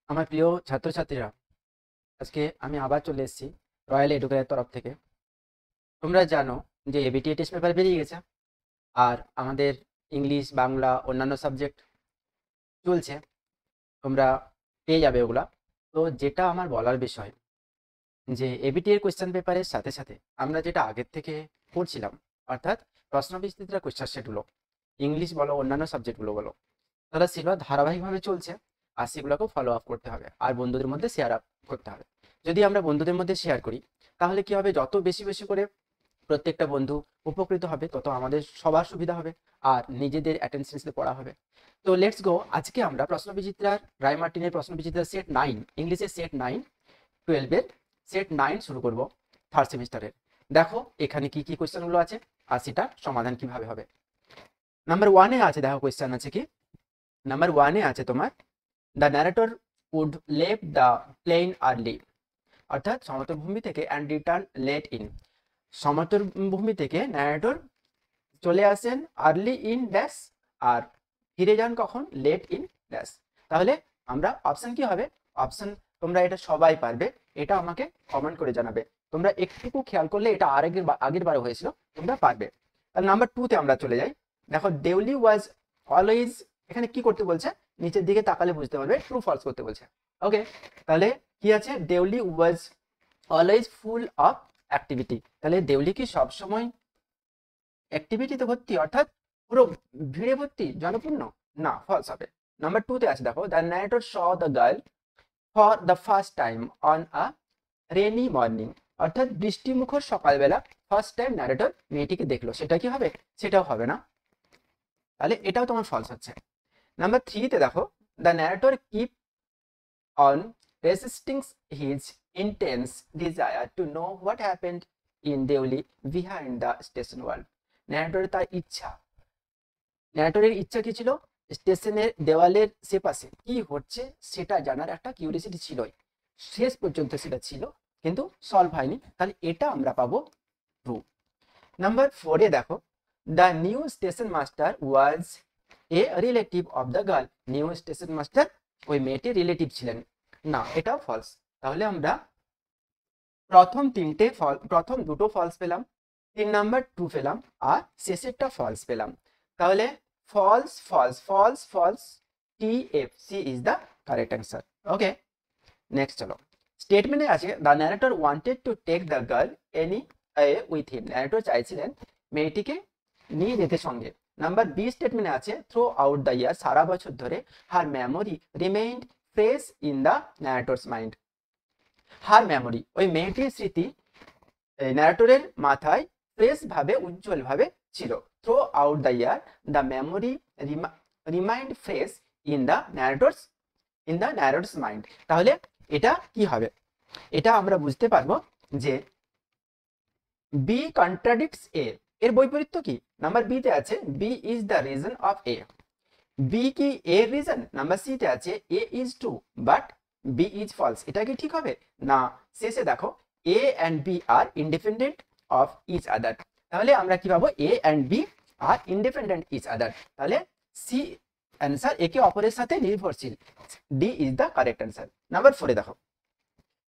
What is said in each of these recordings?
আমার প্রিয় ছাত্রছাত্রীরা, আজকে আমি আবার চলে এসেছি রয়্যাল এডুকেশনের তরফ থেকে। তোমরা জানো যে এবিটিএ টেস্ট পেপার বেরিয়ে গেছে, আর আমাদের ইংলিশ, বাংলা, অন্যান্য সাবজেক্ট চলছে। তোমরা পেয়ে যাবে ওগুলা। তো যেটা আমার বলার বিষয়, যে এবিটি এর কোয়েশ্চেন পেপারের সাথে সাথে আমরা যেটা আগের থেকে পড়ছিলাম, অর্থাৎ প্রশ্নবিচিত্রা কোয়েশ্চেন সেটগুলো, ইংলিশ বলো, অন্যান্য সাবজেক্টগুলো বলো, তাহলে সেগুলো ধারাবাহিকভাবে চলছে। আর সেগুলোকেও ফলো আপ করতে হবে, আর বন্ধুদের মধ্যে শেয়ার আপ করতে হবে। যদি আমরা বন্ধুদের মধ্যে শেয়ার করি, তাহলে কি হবে, যত বেশি বেশি করে প্রত্যেকটা বন্ধু উপকৃত হবে, তত আমাদের সবার সুবিধা হবে, আর নিজেদের অ্যাটেনশন পড়া হবে। তো লেটস গো। আজকে আমরা প্রশ্নবিচিত্রার রায় মার্টিনের প্রশ্নবিচিত্রার সেট 9, ইংলিশের সেট 9, 12-এর সেট 9 শুরু করব, থার্ড সেমিস্টারের। দেখো এখানে কি কি কোয়েশ্চেনগুলো আছে আর সেটা সমাধান কিভাবে হবে। নাম্বার 1-এ আছে, দেখো কোয়েশ্চেন আছে কি। নাম্বার 1-এ আছে তোমার, the narrator would leave the plain early, অর্থাৎ সমতল ভূমি থেকে অ্যান্ড রিটার্ন লেট ইন। সমতল ভূমি থেকে ন্যারেটর চলে আসেন আর্লি ইন ড্যাশ, আর ফিরে যান কখন, লেট ইন ড্যাশ। তাহলে আমরা অপশন কি হবে, অপশন তোমরা এটা সবাই পারবে, এটা আমাকে কমেন্ট করে জানাবে। তোমরা একটুকু খেয়াল করলে এটা আগের বারে হয়েছিল, তোমরা পারবে। তাহলে নাম্বার 2-তে আমরা চলে যাই। দেখো দেউলি ওয়াজ অলওয়েজ, এখানে কি করতে বলছে, নিচের দিকে তাকালে বুঝতে পারবে, ট্রু ফলস করতে বলছে। ওকে, তাহলে কি আছে, Deoli was always full of activity. তাহলে দেউলি কি সবসময় অ্যাক্টিভিটিতে ভর্তি, অর্থাৎ পুরো ভিড়ে ভর্তি, জনপূর্ণ? না, ফলস হবে। নাম্বার 2-তে আছে, দেখো the narrator saw the girl for the first time on a rainy morning, অর্থাৎ বৃষ্টিমুখর সকালবেলা ফার্স্ট টাইম ন্যারেটর মেয়েটিকে দেখলো। সেটা কি হবে, সেটাও হবে না, তাহলে এটাও তোমার ফলস হচ্ছে। নাম্বার 3-তে দেখো the narrator keep on resisting his intense desire to know what happened in Deoli behind the station wall. ন্যারেটরের তার ইচ্ছা, ন্যারেটরের ইচ্ছা কি ছিল, স্টেশনের দেওয়ালের সে পাশে কি হচ্ছে সেটা জানার একটা কিউরিয়াসিটি ছিলই, শেষ পর্যন্ত সেটা ছিল, কিন্তু সলভ হয়নি। তাহলে এটা আমরা পাবো ট্রু। নাম্বার 4-এ দেখো the new station master was A relative of the girl. New station master ওই মেয়েটির রিলেটিভ ছিলেন, না, এটাও ফলস। তাহলে আমরা প্রথম দুটো ফলস পেলাম, 3 নাম্বার ট্রু পেলাম, আর শেষেরটা ফলস পেলাম। তাহলে false false false false, TFC is the correct answer. Okay, next চলো। স্টেটমেন্টে আছে the narrator wanted to take the girl any with him. Narrator চাইছিলেন মেয়েটিকে নিয়ে যেতে সঙ্গে। নাম্বার বি স্টেটমেন্টে আছে থ্রু আউট দ্য ইয়ার, সারা বছর ধরে her memory remained fresh in the narrator's mind. Her memory, ওই মেয়েটির স্মৃতি ন্যারেটরের মাথায় ফ্রেশ ভাবে, উজ্জ্বল ভাবে ছিল। Through out the year the memory remind fresh in the narrator's mind. তাহলে এটা কি হবে, এটা আমরা বুঝতে পারবো যে বি কন্ট্রাডিক্টস এ, এর বৈপরীত্য কি। নাম্বার বি-তে আছে B is the reason of A, B কি এর রিজন। নাম্বার সি-তে আছে A is true but B is false, এটা কি ঠিক হবে না। শেষে দেখো A and B are independent of each other. তাহলে আমরা কি পাবো, A and B are independent each other. তাহলে সি অ্যান্সার একে অপরের সাথে নির্ভরশীল, D is the correct answer. Number 4-এ দেখো,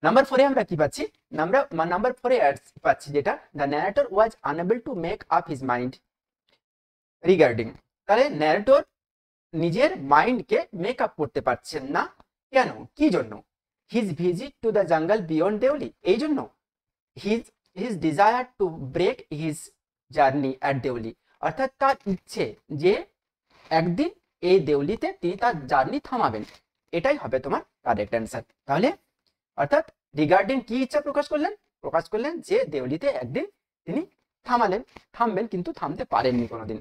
নাম্বার 4-এ আমরা কি পাচ্ছি, নাম্বার 4-এ পাচ্ছি যেটা, the narrator was unable to make up his mind regarding. তাহলে ন্যারেটর নিজের মাইন্ডকে মেক আপ করতে পারছেন না, কেন, কি জন্য। His visit to the jungle beyond Deoli, এই জন্য। His desire to break his journey at Deoli, অর্থাৎ তার ইচ্ছে যে একদিন এই দেউলিতে তিনি তার জার্নি থামাবেন, এটাই হবে তোমার কারেক্ট অ্যান্সার। তাহলে অর্থাৎ রিগার্ডিং কি ইচ্ছা প্রকাশ করলেন যে দেউলিতে একদিন তিনি থামবেন, কিন্তু থামতে পারেননি কোনোদিন।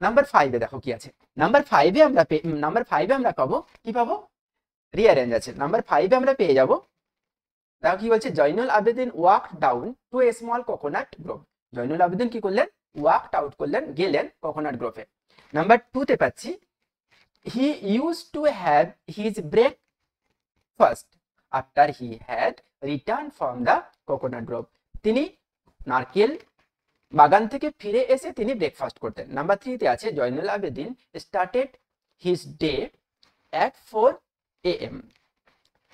নাম্বার 5-এ দেখো কি আছে। নাম্বার 5-এ আমরা পাবো কি, পাবো রিঅ্যারেঞ্জ আছে। নাম্বার 5-এ আমরা পেয়ে যাব, দেখো কি বলছে, Zainul Abedin walk down to a small coconut grove. Zainul Abedin কি করলেন, ওয়াক আউট করলেন, গেলেন কোকোনাট গ্রোভে। নাম্বার 2-তে পাচ্ছি he use to have his breakfast after he had return from the coconut Grove. তিনি নারকেল বাগান থেকে ফিরে এসে তিনি ব্রেকফাস্ট করতেন। নাম্বার 3-তে আছে Zainul Abedin started his day at 4 AM।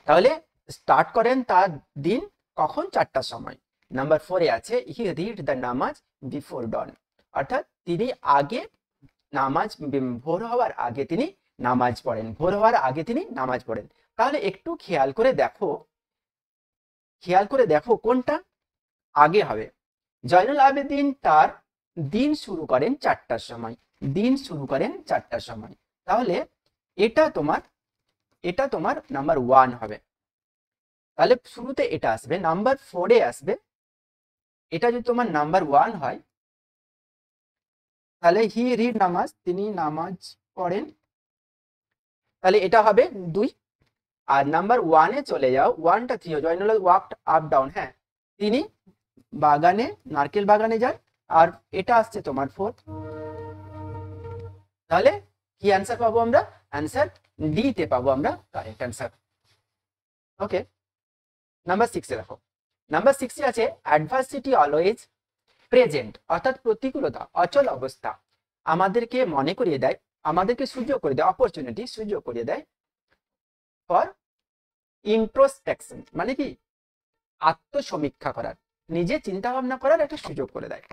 তাহলে স্টার্ট করেন তার দিন কখন? 4টার সময়। নাম্বার 4-এ আছে he read the namaz before dawn, অর্থাৎ তিনি আগে নামাজ, ভোর হওয়ার আগে তিনি নামাজ পড়েন, ভোর হওয়ার আগে তিনি নামাজ পড়েন। তাহলে একটু খেয়াল করে দেখো কোনটা আগে হবে। জয়নুল আবেদিন তার দিন শুরু করেন 4টার সময়, দিন শুরু করেন 4টার সময়। তাহলে এটা তোমার নাম্বার 1 হবে। তাহলে শুরুতে এটা আসবে, নাম্বার 4-এ আসবে। এটা যদি তোমার নাম্বার 1 হয় তাহলে হি রিড নামাজ, তিনি নামাজ পড়েন, তাহলে এটা হবে 2। আর নাম্বার 1-এ চলে যাও, 1টা 3 জয়নুল ওয়াকড আপ ডাউন, হ্যাঁ তিনি বাগানে, নারকেল বাগানে যান, আর এটা আসছে তোমার 4। তাহলে কি অ্যান্সার পাবো আমরা? অ্যান্সার ডি তে পাবো আমরা কারেক্ট অ্যান্সার। ওকে, নাম্বার 6-এ দেখো। নাম্বার 6-এ আছে অ্যাডভার্সিটি অলওয়েজ প্রেজেন্ট, অর্থাৎ প্রতিকূলতা, অচল অবস্থা আমাদেরকে মনে করিয়ে দেয়, আমাদেরকে সুযোগ করে দেয়, অপরচুনিটি সুযোগ করিয়ে দেয় ফর ইন্ট্রোস্পেকশন, মানে কি আত্মসমীক্ষা করার, নিজে চিন্তা ভাবনা করার একটা সুযোগ করে দেয়।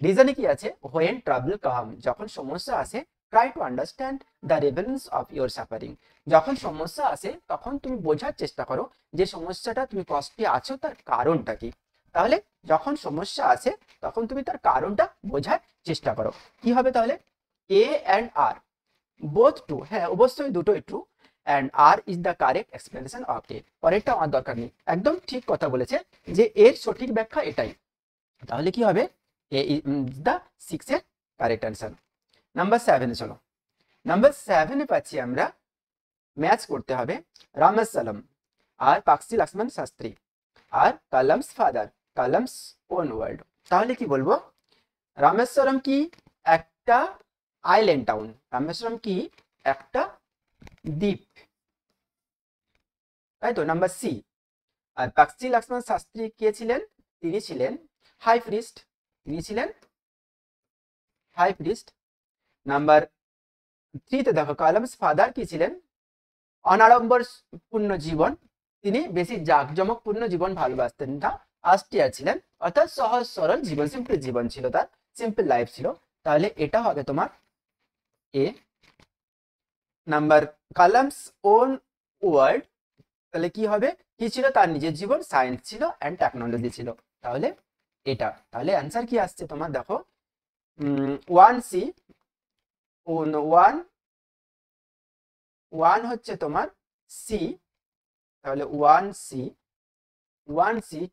রিজনে কি আছে? হোয়েন ট্রাবল কাম, যখন সমস্যা আসে, try to understand the relevance of your suffering, যখন সমস্যা আসে তখন তুমি বোঝার চেষ্টা করো যে সমস্যাটা তুমি কষ্টে আছো তার কারণটা কি। তাহলে যখন সমস্যা আসে তখন তুমি তার কারণটা বোঝার চেষ্টা করো। কি হবে তাহলে? A and R both true, হ্যাঁ অবশ্যই দুটোই true, and R is the correct explanation of A, পরেরটা আমার দরকার নেই, একদম ঠিক কথা বলেছে যে এর সঠিক ব্যাখ্যা এটাই। তাহলে কি হবে? এ ইজ দ্য 6-এর কারেক্ট অ্যান্সার। নাম্বার 7-এ চলো। নাম্বার 7-এ পাচ্ছি আমরা, ম্যাচ করতে হবে রামেশ্বরম আর পাকসি লক্ষ্মণ শাস্ত্রী আর Kalam's father, Kalam's own world. তাহলে কি বলবো? রামেশ্বরম কি একটা আইল্যান্ড টাউন, রামেশ্বরম কি একটা দ্বীপ, তাই তো, নাম্বার সি। আর পাকসি লক্ষ্মণ শাস্ত্রী কে ছিলেন? তিনি ছিলেন হাই প্রিস্ট, তিনি ছিলেন হাই প্রিস্ট। নাম্বার 3-তে দেখো কালামস ফাদার কি ছিলেন? অনাড়ম্বরপূর্ণ জীবন, তিনি বেশি জাঁকজমকপূর্ণ জীবন ভালোবাসতেন না, আস্টিয়ার ছিলেন, অর্থাৎ সহজ সরল জীবন, সিম্পল জীবন ছিল তার, সিম্পল লাইফ ছিল। তাহলে এটা হবে তোমার এ। নাম্বার কালামস ওন ওয়ার্ল্ড, তাহলে কি হবে? কি ছিল? তার নিজের জীবন, সায়েন্স ছিল অ্যান্ড টেকনোলজি ছিল, তাহলে এটা। তাহলে অ্যান্সার কি আসছে তোমার দেখো, 1C, 1 হচ্ছে তোমার সি, তাহলে 1C,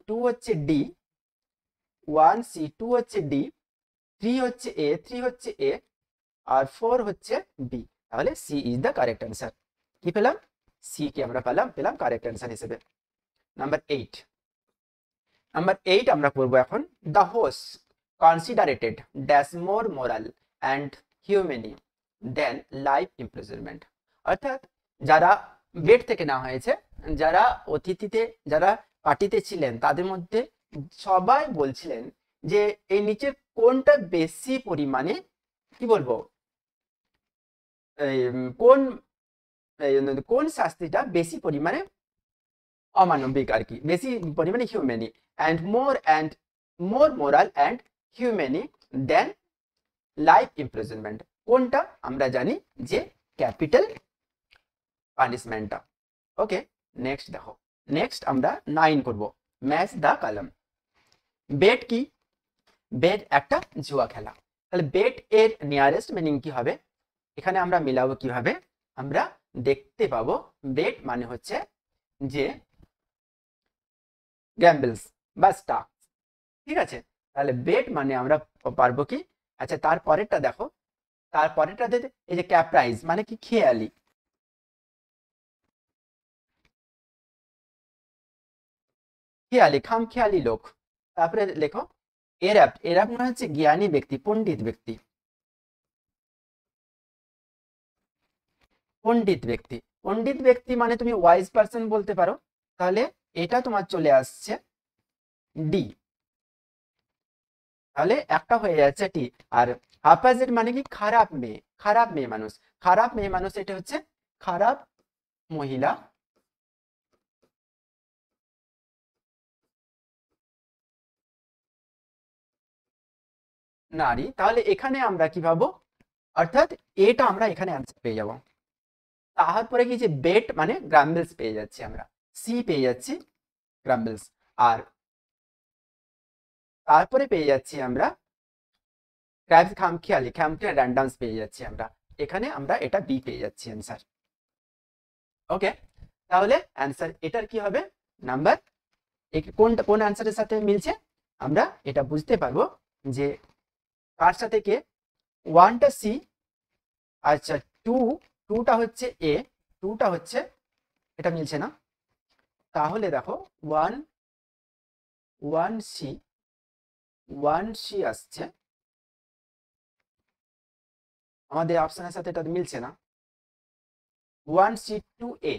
2 হচ্ছে ডি, 3 হচ্ছে এ, আর 4 হচ্ছে বি। তাহলে C is the correct answer. কি পেলাম? সি কে আমরা পেলাম কারেক্ট অ্যান্সার হিসেবে। নাম্বার 8 আমরা পড়বো এখন। The host considered death more moral and humane than life imprisonment, অর্থাৎ যারা বেড থেকে নেওয়া হয়েছে, যারা অতিথিতে, যারা পার্টিতে ছিলেন, তাদের মধ্যে সবাই বলছিলেন যে এই নিচে কোনটা বেশি পরিমাণে, কি বলবো, কোন কোন শাস্তিটা বেশি পরিমাণে অমানবিক আর কি, বেশি পরিমাণে humane, and more moral and humane than life imprisonment, কোনটা? আমরা জানি যে ক্যাপিটাল পানিশমেন্টটা। ওকে, নেক্সট দেখো। নেক্সট আমরা 9 করব, ম্যাচ দ্য কলাম। বেট কি? বেট একটা জুয়া খেলা। তাহলে বেট এর নিয়ারেস্ট মিনিং কি হবে? এখানে আমরা মিলাবো কিভাবে? আমরা দেখতে পাবো বেট মানে হচ্ছে যে গ্যাম্বলস বা স্টাক, ঠিক আছে। তাহলে বেট মানে আমরা পারবো কি? আচ্ছা, তারপরেরটা দেখো, তারপরেরটাতে এই যে ক্যাপ্রাইজ মানে কি? খেয়ালি, খামখেয়ালি লোক। তারপরে লেখো এরাপ্ট, মানে হচ্ছে জ্ঞানী ব্যক্তি, পণ্ডিত ব্যক্তি, পণ্ডিত ব্যক্তি মানে তুমি ওয়াইজ পারসন বলতে পারো। তাহলে এটা তোমার চলে আসছে ডি, তাহলে একটা হয়ে যাচ্ছে টি। আর অপোজিট মানে কি? খারাপ মেয়ে মানুষ, এটা হচ্ছে খারাপ মহিলা, নারী। তাহলে এখানে আমরা কি পাবো, অর্থাৎ এটা আমরা এখানে অ্যান্সার পেয়ে যাব। তারপরে কি যে বেট মানে গ্রাম্বলস পেয়ে যাচ্ছি আমরা, সি পেয়ে যাচ্ছি গ্রাম্বলস, আর তারপরে পেয়ে যাচ্ছি আমরা ক্র্যাবস খামখেয়ালি, খামখেয়ালি র্যান্ডমস পেয়ে যাচ্ছি আমরা, এখানে আমরা এটা বি পেয়ে যাচ্ছি অ্যান্সার। ওকে, তাহলে অ্যান্সার এটার কি হবে, নাম্বার কোনটা কোন অ্যান্সারের সাথে মিলছে আমরা এটা বুঝতে পারবো যে কার সাথে কে, ওয়ানটা সি, আচ্ছা টুটা হচ্ছে এ, টুটা হচ্ছে, এটা মিলছে না, তাহলে দেখো ওয়ান সি আসছে, আমাদের অপশনের সাথে এটা মিলছে না। ওয়ান সি টু এ,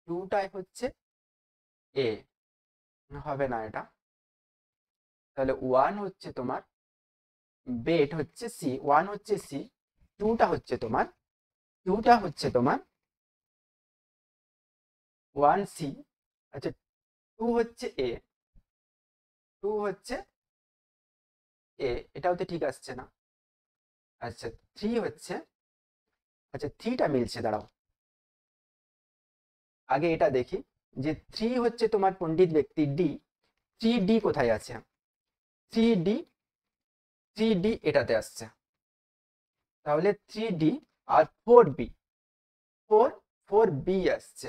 টুটাই হচ্ছে এ, হবে না এটা, তাহলে ওয়ান হচ্ছে তোমার, বেট হচ্ছে সি, ওয়ান হচ্ছে সি, টুটা হচ্ছে তোমার ওয়ান সি, আচ্ছা টু হচ্ছে এ, টু হচ্ছে এ, এটাও তো ঠিক আসছে না। আচ্ছা থ্রি হচ্ছে, আচ্ছা থ্রিটা মিলছে, দাঁড়াও আগে এটা দেখি যে থ্রি হচ্ছে তোমার পণ্ডিত ব্যক্তি ডি, থ্রি ডি কোথায় আছে, থ্রি ডি, থ্রি ডি এটাতে আসছে, তাহলে থ্রি ডি, আর four B, four four B আসছে,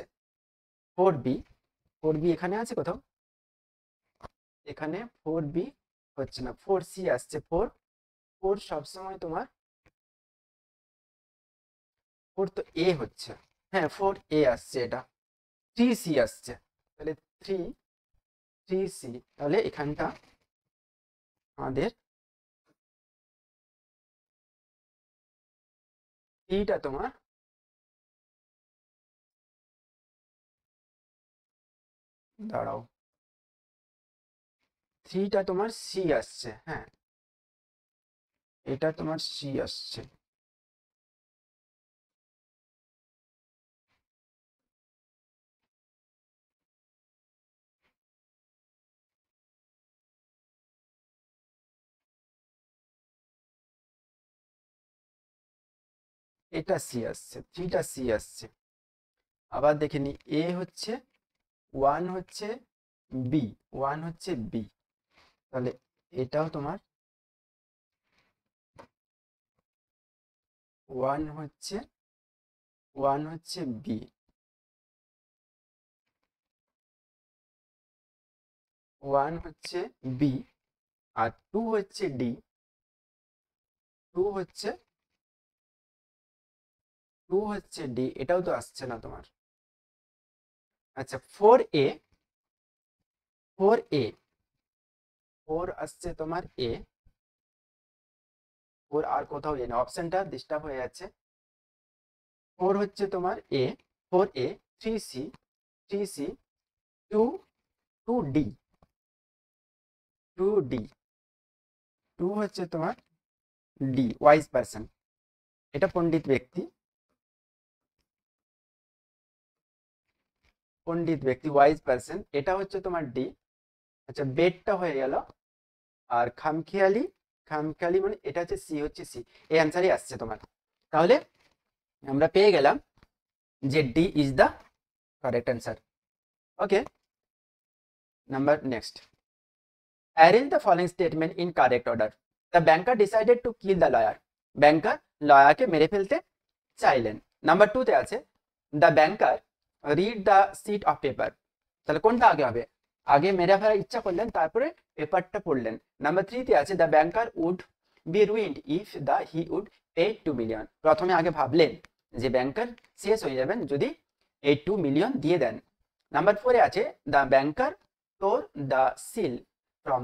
ফোর বি, ফোর বি এখানে আছে কোথাও, এখানে ফোর বি হচ্ছে না, ফোর সি আসছে, ফোর ফোর সবসময় তোমার, ফোর তো এ হচ্ছে, হ্যাঁ ফোর এ আসছে, এটা থ্রি সি আসছে, তাহলে থ্রি থ্রি সি, তাহলে এখানটা আমাদের থ্রিটা তোমার, দাঁড়াও থ্রিটা তোমার সি আসছে, হ্যাঁ এটা তোমার সি আসছে, এটা সি আসছে, থ্রিটা সি আসছে, আবার দেখে নি এ হচ্ছে, ওয়ান হচ্ছে বি, ওয়ান হচ্ছে বি, তাহলে এটাও তোমার ওয়ান হচ্ছে, ওয়ান হচ্ছে বি, ওয়ান হচ্ছে বি, আর টু হচ্ছে ডি, টু হচ্ছে, টু হচ্ছে ডি, এটাও তো আসছে না তোমার। আচ্ছা ফোর এ, ফোর এ, ফোর আসছে তোমার এ, ফোর আর কোথাও এ না, অপশনটা ডিস্টার্ব হয়ে যাচ্ছে, ফোর হচ্ছে তোমার A, four A, three C, three C, two two D, two D, two হচ্ছে তোমার ডি, ওয়াইজ পার্সন, এটা পণ্ডিত ব্যক্তি, পণ্ডিত ব্যক্তি ওয়াইজ পার্সন, এটা হচ্ছে তোমার ডি। আচ্ছা বেডটা হয়ে গেল, আর খামখেয়ালি, খামখেয়ালি মানে এটা হচ্ছে সি, হচ্ছে সি, এই অ্যান্সারই আসছে তোমার। তাহলে আমরা পেয়ে গেলাম যে D is the correct answer. Okay, number next, arrange the following statement in correct order. The banker decided to kill the lawyer. Banker লয়ারকে মেরে ফেলতে চাইলেন। নাম্বার টু তে আছে the banker read the sheet of paper, তাহলে কোনটা আগে হবে, আগে মেরে ফেলার ইচ্ছা করলেন তারপরে পেপারটা পড়লেন। নাম্বার থ্রিতে আছে the banker would be ruined if the he would pay 2 million, প্রথমে আগে ভাবলেন যে ব্যাংকার শেষ হয়ে যাবেন যদি এই 2 মিলিয়ন দিয়ে দেন। নাম্বার ফোরে আছে দ্য ব্যাংকার টোর the seal from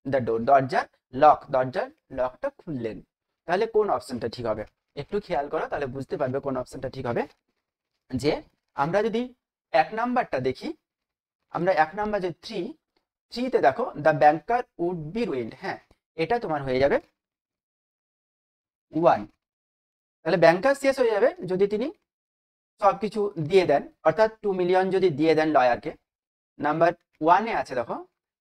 the door, দরজার লক, দরজার লকটা খুললেন। তাহলে কোন অপশনটা ঠিক হবে, একটু খেয়াল করো তাহলে বুঝতে পারবে কোন অপশনটা ঠিক হবে। যে আমরা যদি এক নাম্বারটা দেখি, আমরা এক নাম্বার যে থ্রিতে দেখো the banker would be ruined, হ্যাঁ এটা তোমার হয়ে যাবে ওয়ান, তাহলে ব্যাংকার শেষ হয়ে যাবে যদি তিনি সবকিছু দিয়ে দেন, অর্থাৎ 2 মিলিয়ন যদি দিয়ে দেন লয়ারকে, নাম্বার ওয়ানে আছে দেখো,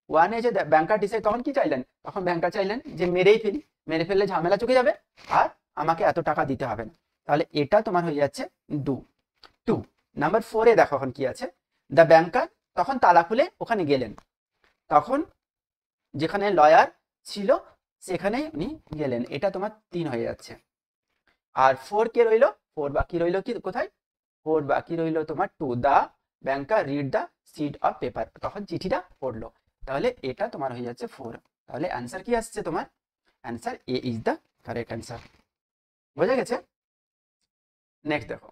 ওয়ানে যে ব্যাংকার ডিসাইড, তখন কি চাইলেন, তখন ব্যাংকার চাইলেন যে মেরেই ফেলি, মেরে ফেললে ঝামেলা চুকে যাবে আর আমাকে এত টাকা দিতে হবে না। তাহলে এটা তোমার হয়ে যাচ্ছে ডু টু। নাম্বার ফোরে দেখো এখন কি আছে, দ্য ব্যাংকার তখন তালা খুলে ওখানে গেলেন, তখন যেখানে লয়ার ছিল সেখানে উনি গেলেন, এটা তোমার 3 হয়ে যাচ্ছে। আর 4 কে রইলো, 4 বাকি রইলো কি কোথায়, 4 বাকি রইলো তোমার two, the banker read the sheet of paper, তখন চিঠিটা পড়লো। তাহলে এটা তোমার হয়ে যাচ্ছে 4। তাহলে অ্যান্সার কি আসছে তোমার, answer A is the correct answer. বোঝা গেছে? নেক্সট দেখো,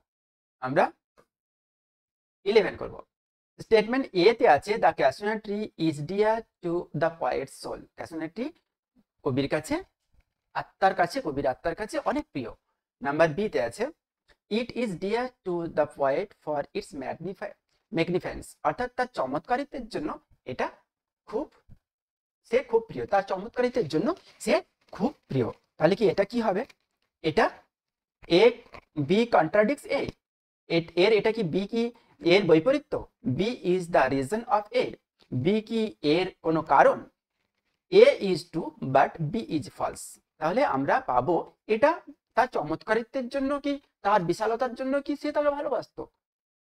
আমরা 11 করব। স্টেটমেন্ট এ তে আছে the casuarina tree is dear to the poet soul, casuarina কবির কাছে, আত্মার কাছে, কবির আত্মার কাছে অনেক প্রিয়। নাম্বার বি তে আছে it is dear to the poet for its magnificence, অর্থাৎ তার চমৎকারিত্বের জন্য এটা খুব, সে খুব প্রিয়, তার চমৎকারিত্বের জন্য সে খুব প্রিয়। তাহলে কি এটা কি হবে, এটা এ, বি কন্ট্রাডিক্টস এ, এর এটা কি বি কি এর বৈপরীত্য, B is the reason of A, B কি এর কোনো কারণ, A is true but B is false. তাহলে আমরা পাবো এটা তার চমৎকারিত্বের জন্য কি, তার বিশালতার জন্য কি সে তাকে ভালোবাসতো,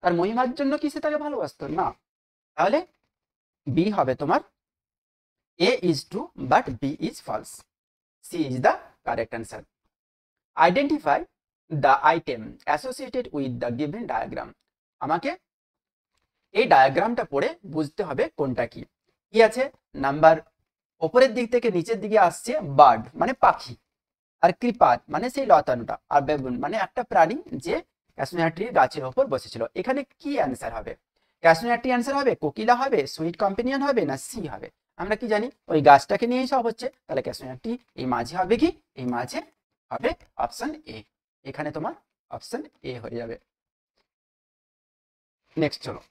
তার মহিমার জন্য কি সে তাকে ভালোবাসতো না। তাহলে বি হবে তোমার A is true but B is false, C is the correct answer. Identify the item associated with the given diagram, আমাকে এই ডায়াগ্রামটা পড়ে বুঝতে হবে কোনটা কি। কি আছে, নাম্বার ওপরের দিক থেকে নিচের দিকে আসছে বার্ড মানে পাখি, আর কৃপার মানে সেই লতানোটা, আর বেবুন মানে একটা প্রাণী যে ক্যাসমিয়ার ট্রির গাছের ওপর বসেছিল। এখানে কি অ্যান্সার হবে, ক্যাসমিয়ার ট্রি অ্যান্সার হবে, কোকিলা হবে, সুইট কম্পেনিয়ন হবে, না সি হবে। আমরা কি জানি ওই গাছটাকে নিয়েই সব হচ্ছে, তাহলে ক্যাসমিয়ার ট্রি এই মাঝে হবে কি, এই মাঝে হবে অপশন এ, এখানে তোমার অপশন এ হয়ে যাবে। নেক্সট চলো,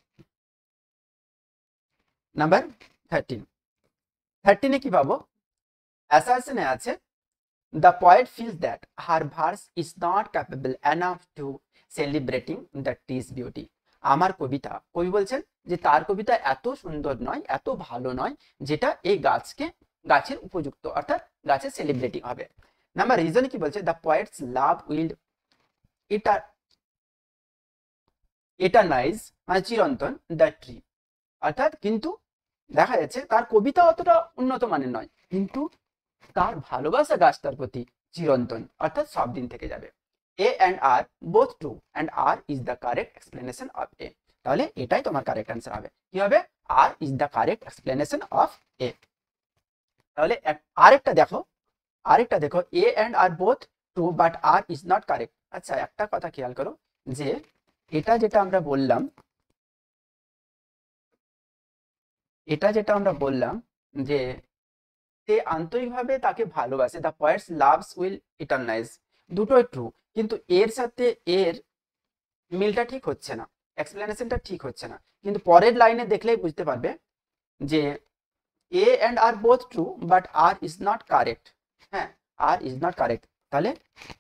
নাম্বার 13। 13 কি পাবো, অ্যাসারশনে আছে the poet feels that her verse is not capable enough to celebrating the tree's beauty, আমার কবিতা, কবি বলছেন যে তার কবিতা এত সুন্দর নয়, এত ভালো নয় যেটা এই গাছের উপযুক্ত, অর্থাৎ গাছের সেলিব্রেটিং হবে। নাম্বার রিজন কি বলছে, দ্য পয়েটস লাভ উইল এটা এটারনাইজ মানে চিরন্তন দ্য ট্রি, অর্থাৎ কিন্তু দেখা যাচ্ছে তার কবিতা অতটা উন্নত মানের নয়, কিন্তু তার ভালোবাসা গাছটার প্রতি চিরন্তন, অর্থাৎ সব দিন থেকে যাবে। A and R both true and R is the correct explanation of A, তাহলে এটাই তোমার কারেক্ট অ্যান্সার হবে। কি হবে, R is the correct explanation of A. তাহলে আরেকটা দেখো A and R both true but R is not correct. আচ্ছা একটা কথা খেয়াল করো, যে এটা যেটা আমরা বললাম, যে সে আন্তরিকভাবে তাকে ভালোবাসে, দ্য পয়েটস লাভস উইল ইটারনাইজ, দুটোই ট্রু, কিন্তু এর সাথে এর মিলটা ঠিক হচ্ছে না, এক্সপ্লেনেশনটা ঠিক হচ্ছে না। কিন্তু পরের লাইনে দেখলেই বুঝতে পারবে যে A and R both true but R is not correct. হ্যাঁ, আর ইজ নট কারেক্ট, তাহলে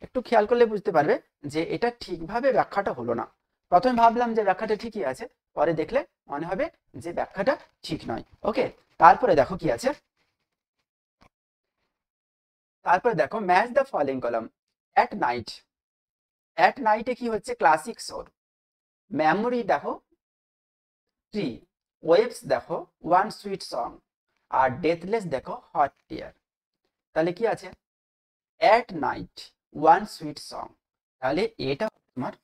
একটু খেয়াল করলে বুঝতে পারবে যে এটা ঠিকভাবে ব্যাখ্যাটা হলো না। প্রথমে ভাবলাম যে ব্যাখ্যাটা ঠিকই আছে, পরে দেখলে মনে হবে যে ব্যাখ্যাটা ঠিক নয়। ওকে, তারপরে দেখো কি আছে, তারপরে দেখো match the following column. At night, at নাইটে কি হচ্ছে, ক্লাসিক সোর, মেমোরি দেখো ট্রি, ওয়েভস দেখো ওয়ান সুইট সং, আর ডেথলেস দেখো হট টিয়ার। তাহলে কি আছে, at night one sweet song, তাহলে এটা তোমার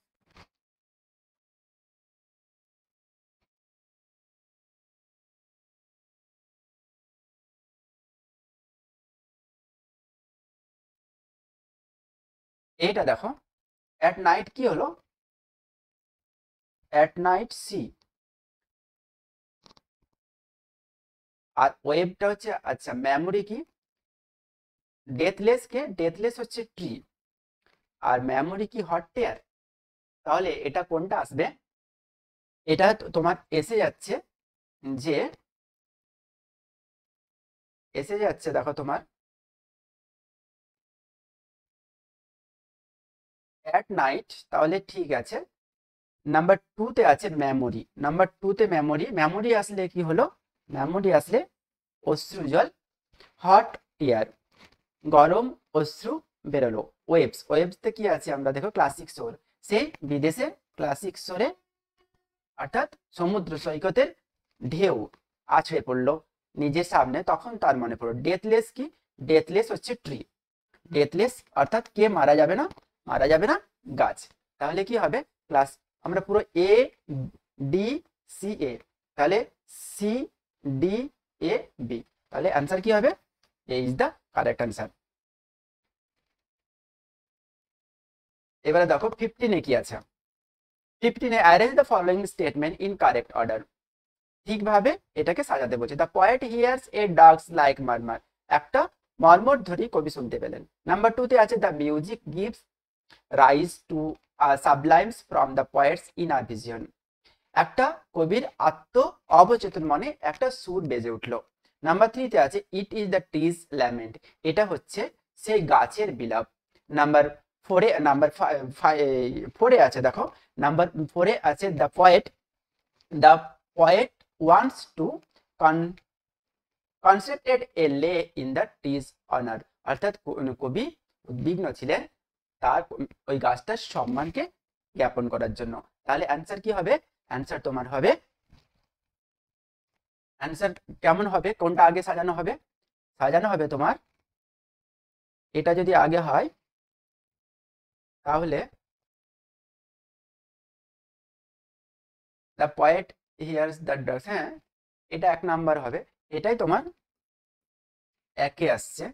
এটা দেখো, অ্যাট নাইট কি হলো, অ্যাট নাইট সি, আর ওয়েভটা হচ্ছে, আচ্ছা মেমোরি কি, ডেথলেস কে, ডেথলেস হচ্ছে ট্রি, আর মেমোরি কি হট টেয়ার। তাহলে এটা কোনটা আসবে, এটা তোমার যে এসে যাচ্ছে দেখো তোমার অ্যাট নাইট, তাহলে ঠিক আছে, নাম্বার 2 তে আছে মেমোরি। নাম্বার 2 তে মেমোরি। মেমোরি আসলে কি হলো? মেমোরি আসলে অশ্রুজল, হট টিয়ার, গরম অশ্রু বেরোলো। ওয়েভস, ওয়েভসতে কি আছে আমরা দেখো ক্লাসিক শোর, সেই বিদেশে ক্লাসিক শোরে অর্থাৎ সমুদ্র সৈকতের ঢেউ আছড়ে পড়লো নিজের সামনে, তখন তার মনে পড়লো ডেথলেস কি? ডেথলেস হচ্ছে ট্রি। ডেথলেস অর্থাৎ কে মারা যাবে না? মারা যাবে না গাছ। তাহলে কি হবে? ক্লাস আমরা পুরো এ ডি সি এ, তাহলে সি ডি এ বি, তাহলে অ্যান্সার কি হবে? A is the correct answer. এবারে দেখো 15 কি আছে। 15 arrange the following statement in correct order. ঠিকভাবে এটাকে সাজাতে বলছে। The poet hears a dirge like murmur, একটা মর্মরধ্বনি কবি শুনতে পেলেন। নাম্বার 2 তে আছে the music gives rise to sublimes from the poet's inner vision, একটা কবির আত্ম অবচেতন মনে একটা সুর বেজে উঠলো। নাম্বার 3 তে আছে it is the trees lament, এটা হচ্ছে সেই গাছের বিলাপ। নাম্বার 4 আছে দেখো, নাম্বার 4 আছে the poet wants to constructed a lay in the tree's honor, অর্থাৎ কবি উদ্বিগ্ন ছিলেন তার ওই গাছটার সম্মানকে জ্ঞাপন করার জন্য। তাহলে অ্যান্সার কি হবে? অ্যান্সার তোমার হবে, অ্যান্সার কেমন হবে? কোনটা আগে সাজানো হবে? সাজানো হবে তোমার, এটা যদি আগে হয় তাহলে দ্য পয়েট হিয়ার্স দ্য ডার্কস, হ্যাঁ এটা 1 নাম্বার হবে, এটাই তোমার একে আসছে।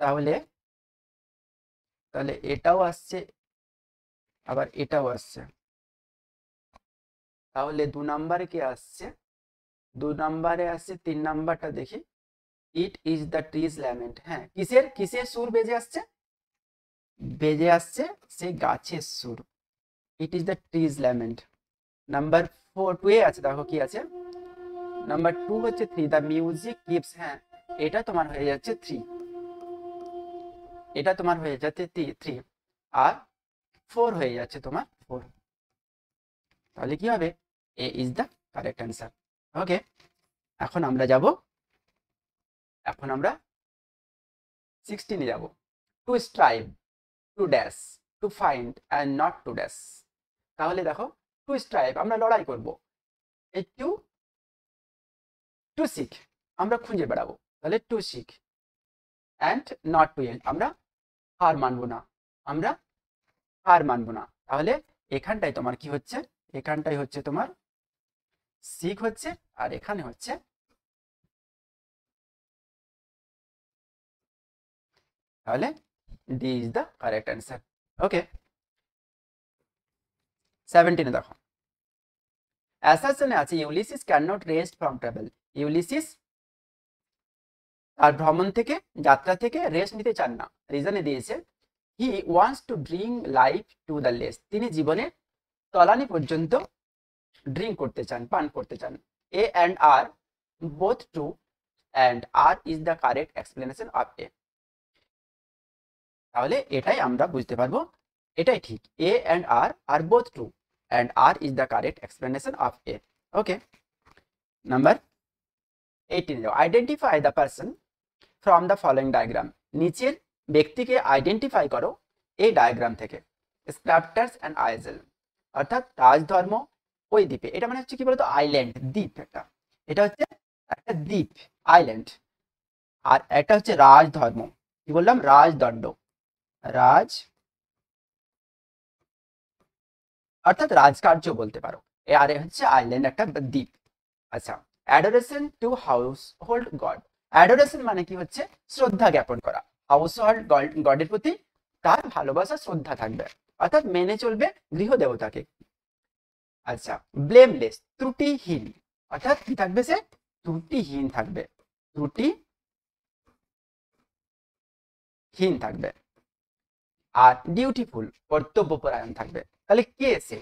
তাহলে তাহলে এটাও আসছে, আবার এটাও আসছে, তাহলে 2 নাম্বারে কি আসছে? 2 নাম্বারে আসছে 3 নাম্বারটা দেখি, ইট ইজ দ্য ট্রিজ ল্যামেন্ট। হ্যাঁ, কিসের কিসের সুর বেজে আসছে? বেজে আসছে সেই গাছের সুর। ইট is the trees lament. Number 4 2 এ আছে দেখো কি আছে, নাম্বার 2 হচ্ছে 3 দ্য মিউজিক গিভস, হ্যাঁ এটা তোমার হয়ে যাচ্ছে 3, এটা তোমার হয়ে যাচ্ছে 3 আর 4 হয়ে যাচ্ছে তোমার 4। তাহলে কি হবে? A is the correct answer. Okay, এখন আমরা 16 এ যাব। To strive, to dash, to find and not to dash. তাহলে দেখো টু স্ট্রাইভ আমরা লড়াই করব, এই টু সিক আমরা খুঁজে বেড়াবো, তাহলে to seek, and not to end আমরা হার মানবো না, আমরা হার মানবো না। তাহলে এখানটাই তোমার কি হচ্ছে? এখানটাই হচ্ছে তোমার সিক হচ্ছে, আর এখানে হচ্ছে, তাহলে D is the correct answer. Okay, 17 দেখো, অ্যাসাসনে আছে Ulysses can not rest from travel. Ulysses আর ভ্রমণ থেকে, যাত্রা থেকে রেস্ট নিতে চান না। রিজনে দিয়েছে he wants to drink life to the less, তিনি জীবনের তলানি পর্যন্ত ড্রিঙ্ক করতে চান, পান করতে চান। A and R both true and R is the correct explanation of A. তাহলে এটাই আমরা বুঝতে পারবো, এটাই ঠিক, A and R R both true and R is the correct explanation of A. Okay, number 18, identify the person from the following diagram. নিচের ব্যক্তিকে identify করো এই ডায়াগ্রাম থেকে। স্ক্রাপ্টার্স অ্যান্ড আইজেল, অর্থাৎ রাজধর্ম ওই দ্বীপে, এটা মানে হচ্ছে কি বলতো? আইল্যান্ড, দ্বীপ একটা, এটা হচ্ছে একটা দ্বীপ, আইল্যান্ড। আর একটা হচ্ছে রাজধর্ম, কি বললাম? রাজদণ্ড, রাজ অর্থাৎ রাজকার্য বলতে পারো, আর হচ্ছে আইল্যান্ড একটা দ্বীপ। আচ্ছা, adoration to house hold god. Adoration মানে কি হচ্ছে? শ্রদ্ধা জ্ঞাপন করা। হাউস হোল্ড গডের প্রতি তার ভালোবাসা শ্রদ্ধা থাকবে, অর্থাৎ মেনে চলবে গৃহ দেবতাকে। আচ্ছা, ব্লেমলেস ত্রুটিহীন, অর্থাৎ কি থাকবে? সে ত্রুটিহীন থাকবে, ত্রুটিহীন থাকবে। আর ডিউটিফুল কর্তব্যপরায়ণ থাকবে। তাহলে কে সে?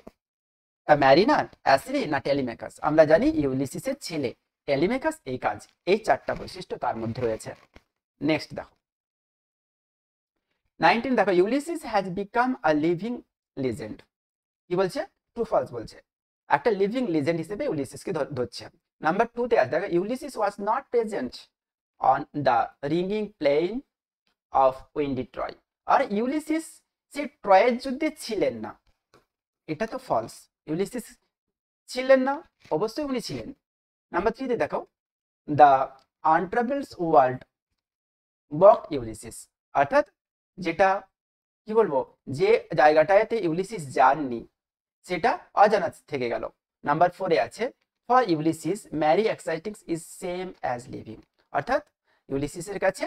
ম্যারিনার, অ্যাসরি না টেলিমেকাস? আমরা জানি ইউলিসিসের ছেলে টেলিমেকাস এই কাজ, এই 4টা বৈশিষ্ট্য তার মধ্যে রয়েছে। নেক্সট দেখো 19 দেখো, Ulysses has become a living legend. কি বলছে? ট্রু ফলস বলছে, একটা লিভিং লিজেন্ড হিসেবে ইউলিসিসকে ধরছে। নাম্বার 2 তে আছে দেখো, Ulysses was not present on the ringing plain of windy Troy. আর ইউলিসিস সে ট্রয়ের যুদ্ধে ছিলেন না, এটা তো ফলস। ইউলিসিস ছিলেন না, অবশ্যই উনি ছিলেন। নাম্বার 3 তে দেখো, দ্য আনট্রাভেলস ওয়ার্ল্ড বক ইউলিসিস, অর্থাৎ যেটা কি বলবো, যে জায়গাটাতে ইউলিসিস যাননি সেটা অজানা থেকে গেল। নাম্বার 4 এ আছে, for Ulysses mere existence is same as living, অর্থাৎ ইউলিসিসের কাছে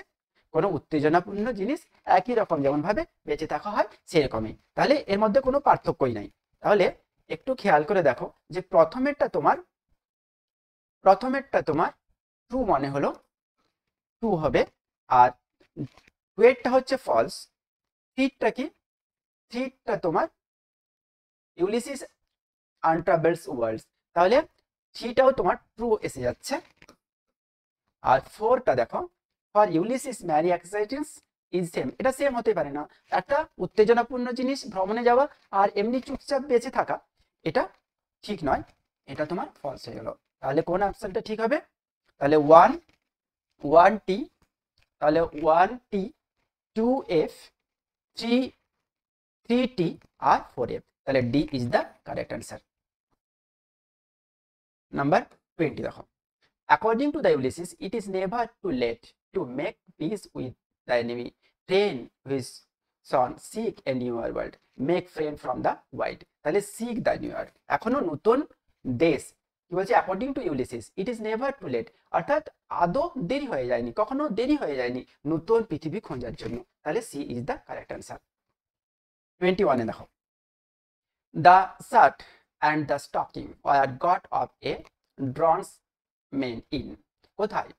কোনো উত্তেজনাপূর্ণ জিনিস একই রকম যেমন ভাবে বেঁচে থাকা হয় সেরকমই, তাহলে এর মধ্যে কোনো পার্থক্যই নাই। তাহলে একটু খেয়াল করে দেখো যে প্রথমেরটা তোমার ট্রু মনে হলো, ট্রু হবে, আর টুয়েরটা হচ্ছে ফলস। থ্রিটা কি, থ্রিটা তোমার ইউলিসিস আনট্রাভেলস ওয়ার্ল্ডস, তাহলে থ্রিটাও তোমার ট্রু এসে যাচ্ছে। আর ফোরটা দেখো, for Ulysses mere existence is same, এটা সেম হতে পারে না, একটা উত্তেজনাপূর্ণ জিনিস ভ্রমণে যাওয়া আর এমনি চুপচাপ বেঁচে থাকা এটা ঠিক নয়, এটা তোমার ফলস হয়ে গেল। তাহলে কোন অপশনটা ঠিক হবে, তাহলে ওয়ান টি, তাহলে 1T 2F 3T আর 4F, তাহলে D is the correct answer. Number 20 দেখো, according to the Ulysses it is never too late to make peace with the enemy, train his son, seek a newer world, make friend from the wild, তাহলে seek the newer, এখনো নতুন দেশ, কি বলছে, according to Ulysses it is never too late, অর্থাৎ আদৌ দেরি হয়ে যায়নি, কখনো দেরি হয়ে যায়নি নতুন পৃথিবী খোঁজার জন্য, তাহলে C is the correct answer. 21 এ দেখো, the shirt and the stocking were got off a bronze men in, কোথায়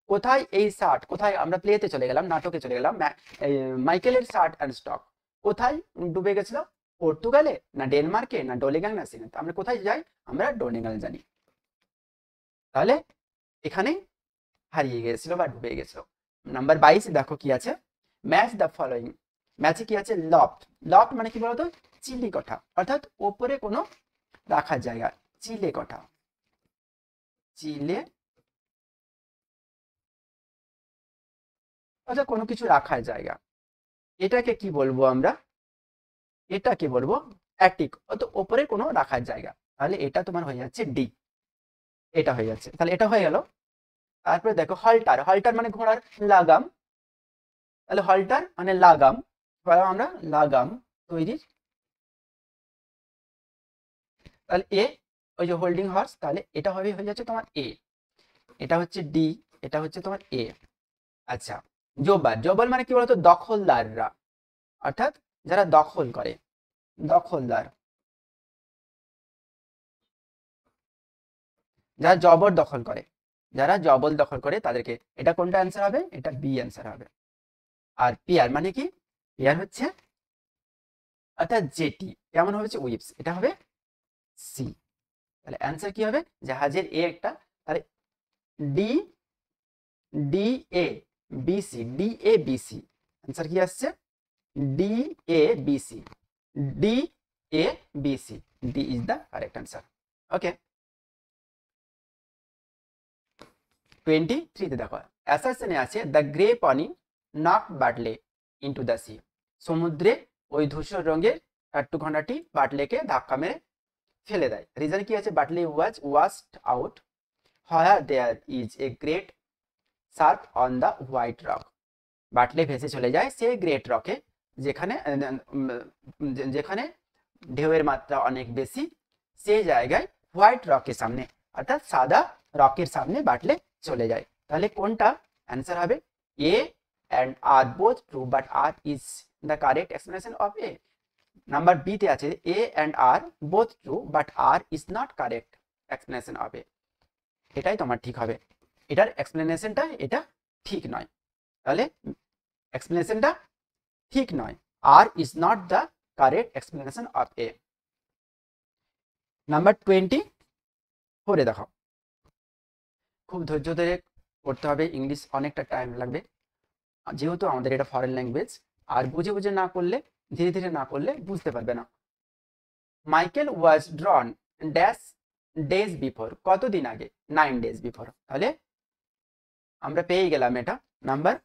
কোথায় এই শার্ট, কোথায় আমরা প্লেতে চলে গেলাম, নাটকে চলে গেলাম, মাইকেলের শার্ট অ্যান্ড স্টক কোথায় ডুবে গেছিল, পর্তুগালে না ডেনমার্কে না ডোলেগাং না সিনেতে, আমরা কোথায় যাই, আমরা ডোনেগাল জানি, তাহলে এখানে হারিয়ে গেছিল বা ডুবে গেছিল। নাম্বার 22 দেখো কি আছে, ম্যাচ দ্য ফলোইং, ম্যাচে কি আছে, লফট, লফট মানে কি বলতো, চিলি কোঠা, অর্থাৎ ওপরে কোনো রাখার জায়গা, চিলে কোঠা, চিলে অর্থাৎ কোনো কিছু রাখার জায়গা, এটাকে কি বলবো আমরা, এটাকে বলবো অ্যাটিক, অর্থাৎ ওপরে কোনো রাখার জায়গা, তাহলে এটা তোমার হয়ে যাচ্ছে ডি, এটা হয়ে যাচ্ছে, তাহলে এটা হয়ে গেল। তারপরে দেখো হল্টার, হল্টার মানে ঘোড়ার লাগাম, তাহলে হল্টার মানে লাগাম, আমরা লাগাম তৈরির, তাহলে এ, ওই যে হোল্ডিং হর্স, তাহলে এটা হবে হয়ে যাচ্ছে তোমার এ, এটা হচ্ছে ডি, এটা হচ্ছে তোমার এ। আচ্ছা, জোবার, জোবার মানে কি বলতো, দখলদাররা, অর্থাৎ যারা দখল করে, দখলদার, যারা জবর দখল করে, যারা জবর দখল করে তাদেরকে, এটা কোনটা অ্যান্সার হবে, এটা বি অ্যান্সার হবে। আর পিয়ার মানে কি, পিয়ার হচ্ছে অর্থাৎ জেটি, কেমন হচ্ছে উইপস, এটা হবে সি, তাহলে অ্যান্সার কি হবে, জাহাজের এ একটা, তাহলে D, D A B C, D A B C, answer কি আসছে, D A B C, D A B C, D is the correct answer. Okay, 23 তে দেখো, অ্যাসাসিনে আছে, the grey pony knock Bartley into the sea, সমুদ্রে ওই ধূসর রঙের টাট্টু ঘোড়াটি বাটলেকে ধাক্কা মেরে ফেলে দেয়। রিজন কি আছে, Bartley was washed out where there is a great surf on the white rock, Bartley ভেসে চলে যায় সে গ্রেট রকে, যেখানে যেখানে ঢেউয়ের মাত্রা অনেক বেশি, সেই জায়গায় হোয়াইট রকের সামনে, অর্থাৎ সাদা রকের সামনে বাটলে চলে যায়, তাহলে কোনটা অ্যান্সার হবে, A and R both true but R is the correct explanation of A. Number B তে আছে, A and R both true but R is not correct explanation of A, এটাই তোমার ঠিক হবে, এটার এক্সপ্লেনেশনটা এটা ঠিক নয়, তাহলে এক্সপ্লেনেশনটা ঠিক নয়, R is not the correct explanation of A. Number 24 এ দেখো, খুব ধৈর্য ধরে করতে হবে, ইংলিশ অনেকটা টাইম লাগবে, যেহেতু আমাদের এটা ফরেন ল্যাঙ্গুয়েজ, আর বুঝে বুঝে না করলে, ধীরে ধীরে না করলে বুঝতে পারবে না। Michael was ড্রন dash days before, কতদিন আগে? 9 days বিফোর। তাহলে আমরা পেয়ে গেলাম এটা। নাম্বার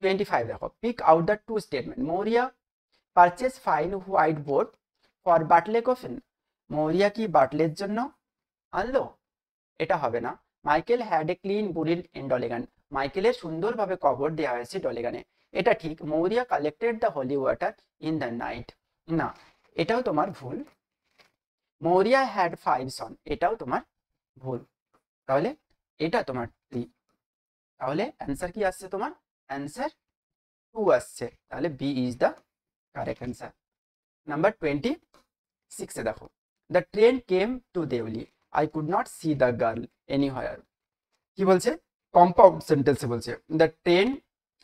25 দেখো, pick out the two statement. Maurya purchase fine white board for Bartley coffin. Maurya কি বাটলের জন্য আনলো? এটা হবে না। Michael had a clean burial in Donegal. মাইকেলের সুন্দরভাবে কবর দেওয়া হয়েছে ডলেগানে, এটা ঠিক। Maurya collected the holy water in the night, না, এটাও তোমার ভুল। মৌরিয়া হ্যাড 5 সন, এটাও তোমার ভুল। তাহলে এটা তোমার 3। তাহলে অ্যান্সার কি আসছে তোমার? অ্যান্সার 2 আসছে। তাহলে B is the correct answer. Number 26 এ দেখো, the train came to Deoli, I could not see the girl anywhere. কি বলছে? কম্পাউন্ড সেন্টেন্সে বলছে, the train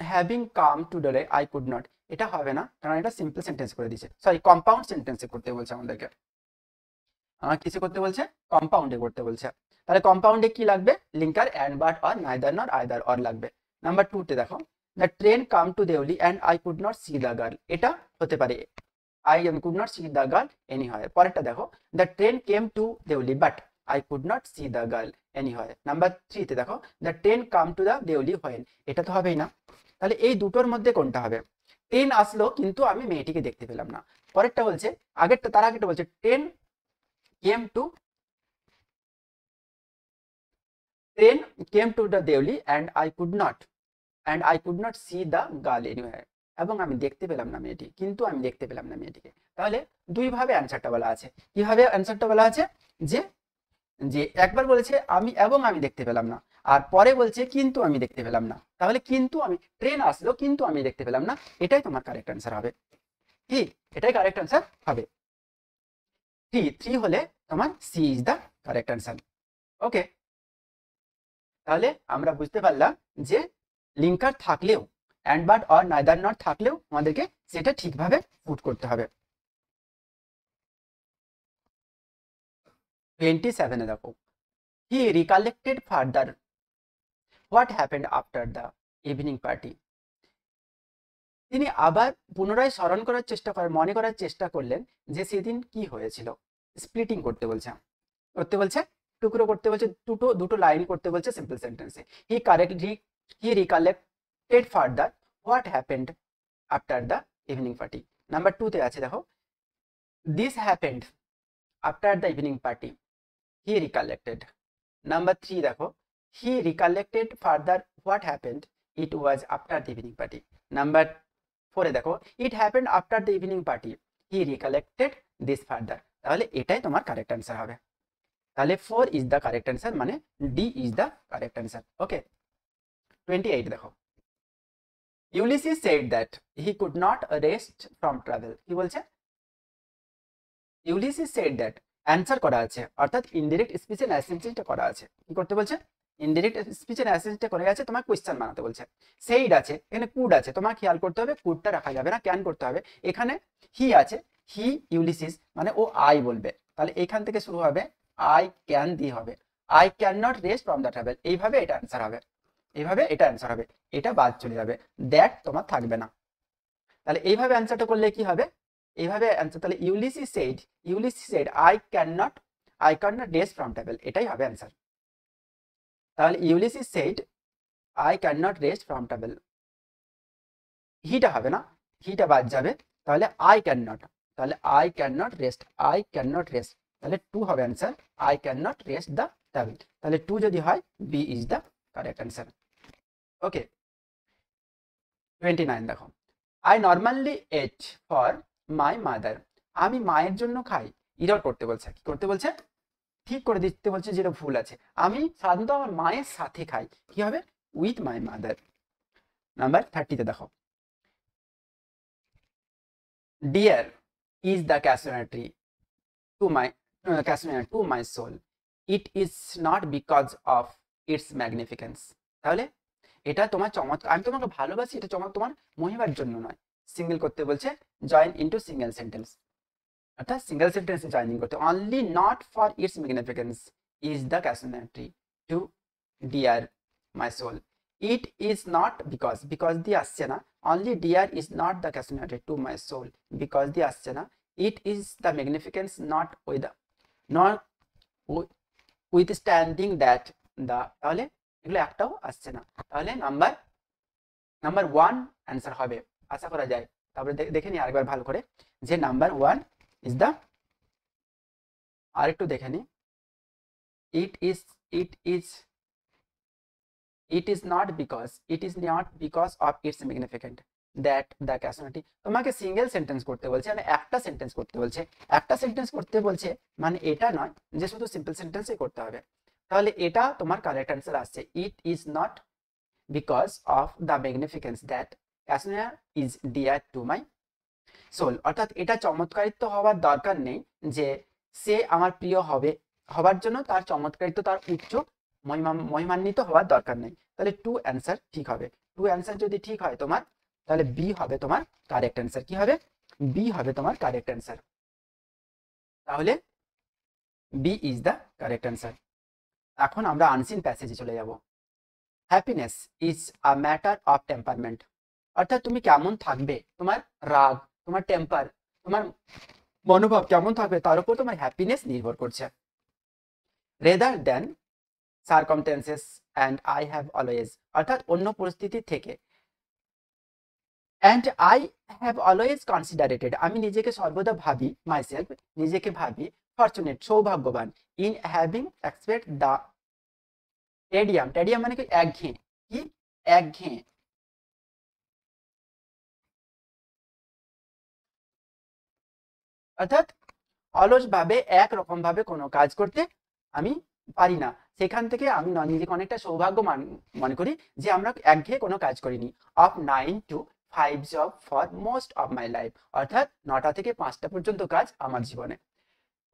having come to Deoli I could not. এটা হবে না, কারণ এটা সিম্পল সেন্টেন্স করে দিয়েছে, সরি কম্পাউন্ড সেন্টেন্সে করতে বলছে আমাদেরকে। আমার কিসে করতে বলছে? কম্পাউন্ডে করতে বলছে। তাহলে কম্পাউন্ডে কি লাগবে? Linker and but or neither not either or লাগবে। নাম্বার 2 তে দেখো, the train came to Deoli and I could not see the girl, এটা হতে পারে I could not see the girl anywhere. পরেরটা দেখো, the train came to Deoli but I could not see the girl anywhere. Number 3 তে দেখো, the train came to the Deoli when, এটা তো হবেই না। তাহলে এই দুটোর মধ্যে কোনটা হবে? ট্রেন আসলো কিন্তু আমি মেয়েটিকে দেখতে পেলাম না। পরেরটা বলছে, আগেরটা তার আগেরটা বলছে train came to the Deoli and I could not see the girl anywhere, এবং আমি দেখতে পেলাম না মেয়েটি, কিন্তু আমি দেখতে পেলাম না মেয়েটিকে। তাহলে দুই ভাবে অ্যান্সারটা বলা আছে। কিভাবে অ্যান্সারটা বলা আছে? যে যে একবার বলেছে আমি এবং আমি দেখতে পেলাম না, আর পরে বলছে কিন্তু আমি দেখতে পেলাম না। তাহলে কিন্তু আমি, ট্রেন আসলো কিন্তু আমি দেখতে পেলাম না, এটাই তোমার কারেক্ট অ্যান্সার হবে। কি? এটাই কারেক্ট অ্যান্সার হবে। 3 হলে তোমার C is the correct answer. Okay, তাহলে আমরা বুঝতে পারলাম যে লিঙ্কার থাকলেও and but or neither not থাকলেও আমাদেরকে সেটা ঠিকভাবে পুট করতে হবে। 27 এ দেখো, he recollected further what happened after the evening party. তিনি আবার পুনরায় স্মরণ করার চেষ্টা করেন, মনে করার চেষ্টা করলেন যে সেদিন কি হয়েছিল। স্প্লিটিং করতে বলছে, টুকরো করতে বলছে, দুটো লাইন করতে বলছে সিম্পল সেন্টেন্সে। He recollected further what happened after the evening party. Number 2 তে আছে দেখো, this happened after the evening party, he recollected. Number 3 দেখো, he recollected further what happened, it was after the evening party. Number 4 এ দেখো, it happened after the evening party, he recollected this further. তাহলে এটাই তোমার correct answer হবে। তাহলে 4 is the correct answer, মানে D is the correct answer. Okay, 28 দেখো, Ulysses said that he could not rest from travel. কি বলছে? Ulysses said that, answer করা আছে, অর্থাৎ ইনডিরেক্ট স্পিচ এন্ড অ্যাসেন্সটা করা আছে। কি করতে বলছে? ইনডিরেক্ট স্পিচ এন্ড অ্যাসেন্সটা করে আছে, তোমার কোয়েশ্চেন বানাতে বলছে। সেইড আছে, এখানে কুড আছে, তোমার খেয়াল করতে হবে কুডটা রাখা যাবে না, ক্যান করতে হবে। এখানে হি আছে, হি ইউলিসিস মানে ও আই বলবে, তাহলে এখান থেকে শুরু হবে, আই ক্যান দিয়ে হবে, I can not rest from the travel, এইভাবে এটা অ্যান্সার হবে, এইভাবে এটা অ্যান্সার হবে, এটা বাদ চলে যাবে, দ্যাট তোমার থাকবে না। তাহলে এইভাবে অ্যান্সারটা করলে কি হবে? এইভাবে অ্যান্সার, তাহলে Ulysses said I can not rest from travel, এটাই হবে অ্যান্সার। তাহলে Ulysses said I can not rest from travel, হিটা হবে না, হিটা বাদ যাবে, তাহলে আই ক্যান নট, তাহলে আই ক্যান নট রেস্ট, তাহলে 2 হবে answer, I can not rest the travel. তাহলে 2 যদি হয়, B is the correct answer. Okay, 29 দেখো, I normally ate for my mother. আমি মায়ের জন্য খাই। ইরর করতে বলছে, কি করতে বলছে? ঠিক করে দিতে বলছে, যেটা ভুল আছে। আমি সাধারণত আমার মায়ের সাথে খাই, কি হবে? With my mother. নাম্বার 30 তে দেখো, dear is the casuarina to my soul, it is not because of its magnificence. তাহলে এটা তোমার চমৎকার, আমি তোমাকে ভালোবাসি, এটা তোমার মহিমার জন্য নয়। সিঙ্গেল করতে বলছে, জয়েন ইনটু সিঙ্গেল সেন্টেন্স, অর্থাৎ সিঙ্গেল সেন্টেন্সে জয়েনিং করতে। Only not for its significance is the casuarina to dear my soul, it is not because দিয়ে আসছে না, only dear is not the casuarina to my soul, because দিয়ে আসছে না, it is the magnificence notwithstanding that the, তাহলে এগুলো একটাও আসছে না, তাহলে নাম্বার 1 অ্যান্সার হবে আশা করা যায়। তারপরে দেখে নি আরেকবার ভালো করে যে নাম্বার 1 ইজ দ্য, আরেকটু দেখে নি, it is it is it is not because of its significant that the casualty। তোমাকে সিঙ্গেল সেন্টেন্স করতে বলছে, মানে একটা সেন্টেন্স করতে বলছে, একটা সেন্টেন্স করতে বলছে, মানে এটা নয় যে শুধু সিম্পল সেন্টেন্সই করতে হবে। তাহলে এটা তোমার কারেক্ট অ্যান্সার আসছে, it is not because of the magnificence that casuarina is dear to my soul. অর্থাৎ এটা চমৎকারিত্ব হওয়ার দরকার নেই যে সে আমার প্রিয় হবার জন্য তার চমৎকারিত্ব, তার উচ্চ মহিমান্বিত হওয়ার দরকার নেই। তাহলে 2 অ্যান্সার ঠিক হবে। 2 অ্যান্সার যদি ঠিক হয় তোমার, তাহলে বি হবে তোমার কারেক্ট অ্যান্সার। কি হবে? বি হবে তোমার কারেক্ট অ্যান্সার। তাহলে B is the correct answer. এখন আমরা আনসিন প্যাসেজে চলে যাব। Happiness is a matter of temperament. অর্থাৎ তুমি কেমন থাকবে, তোমার রাগ, তোমার টেম্পার, তোমার মনোভাব কেমন থাকবে তার উপর তোমার হ্যাপিনেস নির্ভর করছে। Rather than circumstances and I have always, অর্থাৎ অন্য পরিস্থিতি থেকে, অ্যান্ড আই হ্যাভ অলওয়েজ কনসিডারেটেড, আমি নিজেকে সর্বদা ভাবি, মাইসেলফ নিজেকে ভাবি ফরচুনেট সৌভাগ্যবান, in having expect the stadium, stadium মানে কি একঘেয়ে, কি একঘেয়ে, অর্থাৎ অলস ভাবে একরকম ভাবে কোনো কাজ করতে আমি পারি না, সেখান থেকে আমি নিজেকে অনেকটা সৌভাগ্য মনে করি যে আমরা একঘেয়ে কোনো কাজ করিনি। Of 9 to 5 job for most of my life, অর্থাৎ 9টা থেকে 5টা পর্যন্ত কাজ আমার জীবনে।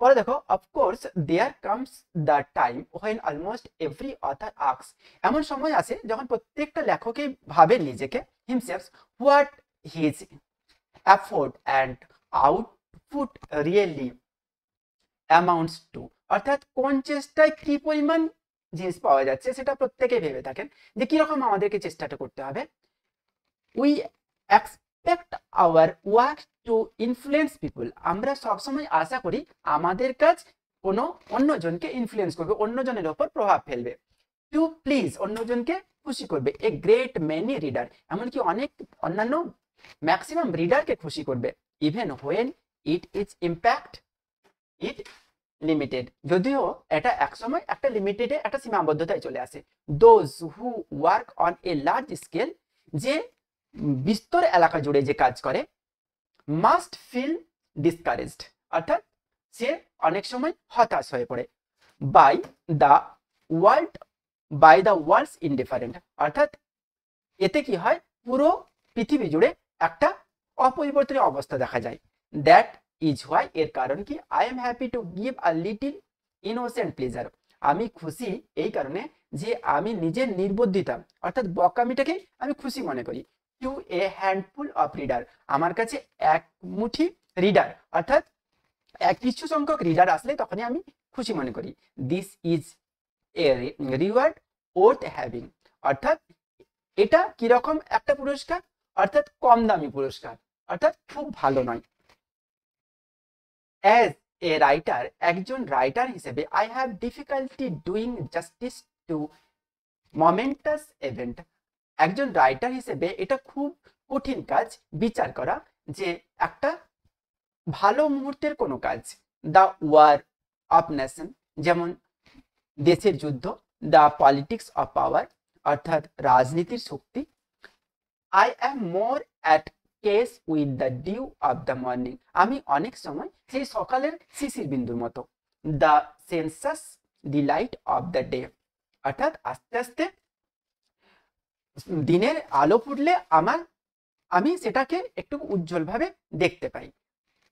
পরে দেখো, of course there comes the time when almost every author asks, এমন সময় আসে যখন প্রত্যেকটা লেখকই ভাবে নিজেকে himself what his effort and output really amounts to, অর্থাৎ কোন চেষ্টায় কি পরিমাণ জিনিস পাওয়া যাচ্ছে সেটা প্রত্যেকেই ভেবে থাকেন যে কিরকম আমাদেরকে চেষ্টাটা করতে হবে। We expect our work to influence people, আমরা সবসময় আশা করি আমাদের কাজ কোনো অন্যজনকে ইনফ্লুয়েন্স করবে, অন্যজনের ওপর প্রভাব ফেলবে। টু প্লিজ, অন্যজনকে খুশি করবে। এ গ্রেট মেনি রিডার, এমনকি অনেক অন্যান্য ম্যাক্সিমাম রিডারকে খুশি করবে। Even when it is impact it limited, যদিও এটা একসময় একটা লিমিটেডে একটা সীমাবদ্ধতায় চলে আসে। Those who work on a large scale, যে বিস্তর এলাকা জুড়ে যে কাজ করে, মাস্ট ফিল ডিসকারেজড, অর্থাৎ সে অনেক সময় হতাশ হয়ে পড়ে। বাই দ্য ওয়ার্ল্ডস ইনডিফারেন্ট, অর্থাৎ এতে কি হয়, পুরো পৃথিবী জুড়ে একটা অপরিবর্তনীয় অবস্থা দেখা যায়। দ্যাট ইজ হোয়াই, এর কারণ কি, I am happy to give a little innocent pleasure, আমি খুশি এই কারণে যে আমি নিজের নির্বুদ্ধিতা অর্থাৎ বকামিটাকে আমি খুশি মনে করি। To a handful of reader, আমার কাছে এক মুঠি রিডার অর্থাৎ কিছু সংখ্যক রিডার আসলে তখনই আমি খুশি মনে করি। This is a reward worth having, অর্থাৎ এটা কিরকম একটা পুরস্কার, অর্থাৎ কম দামি পুরস্কার, অর্থাৎ খুব ভালো নয়। অ্যাজ এ রাইটার, একজন রাইটার হিসেবে I have difficulty doing justice to momentous event, একজন রাইটার হিসেবে এটা খুব কঠিন কাজ বিচার করা যে একটা ভালো মুহূর্তের কোনো কাজ। দ্য ওয়ার অফ নেশন, যেমন দেশের যুদ্ধ। দ্য পলিটিক্স অফ পাওয়ার, অর্থাৎ রাজনীতির শক্তি। I am more at case with the dew of the morning, আমি অনেক সময় সেই সকালের শিশির বিন্দুর মতো। The sensuous delight of the day, অর্থাৎ আস্তে আস্তে দিনের আলো ফুটলে আমি সেটাকে একটু উজ্জ্বলভাবে দেখতে পাই।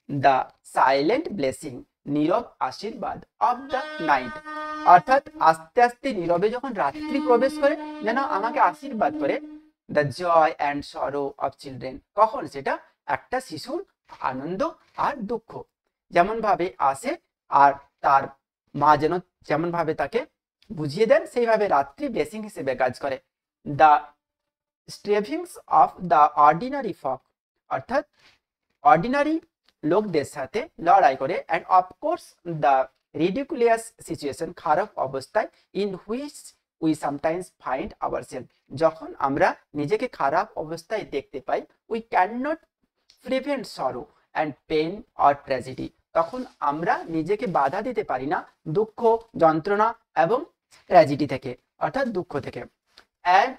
দ্য সাইলেন্ট ব্লেসিং, নীরব আশীর্বাদ অফ দ্য নাইট, অর্থাৎ আস্তে আস্তে নীরবে যখন রাত্রি প্রবেশ করে যেন আমাকে আশীর্বাদ করে। The joy and sorrow of children, কখন সেটা একটা শিশুর আনন্দ আর দুঃখ যেমন ভাবে আসে আর তার মা যেন যেমন ভাবে তাকে বুঝিয়ে দেন সেইভাবে রাত্রি ব্লেসিং হিসেবে কাজ করে। The strivings of the ordinary folk, অর্থাৎ অর্ডিনারি লোকদের সাথে লড়াই করে, and of course the ridiculous situation, খারাপ অবস্থায়, in which we sometimes find ourself, যখন আমরা নিজেকে খারাপ অবস্থায় দেখতে পাই, we can not prevent sorrow and pain or tragedy, তখন আমরা নিজেকে বাধা দিতে পারি না দুঃখ, যন্ত্রণা এবং ট্র্যাজেডি থেকে, অর্থাৎ দুঃখ থেকে। And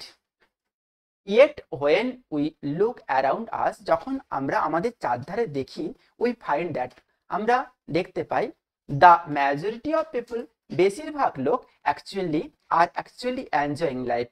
yet when we look around us, যখন আমরা আমাদের চারধারে দেখি, উই ফাইন্ড দ্যাট, আমরা দেখতে পাই, দ্য মেজরিটি অফ পিপল, বেশিরভাগ লোক অ্যাকচুয়ালি এনজয়িং লাইফ,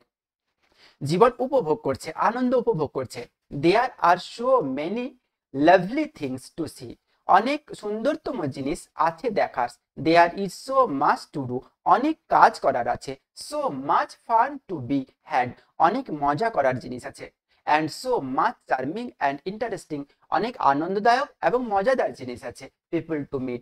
জীবন উপভোগ করছে, আনন্দ উপভোগ করছে। There are so many lovely things to see, অনেক সুন্দরতম জিনিস আছে দেখার। There is so much to do, অনেক কাজ করার আছে। So much fun to be had, অনেক মজা করার জিনিস আছে। And so much charming and interesting, অনেক আনন্দদায়ক এবং মজাদার জিনিস আছে। পিপল টু মিট,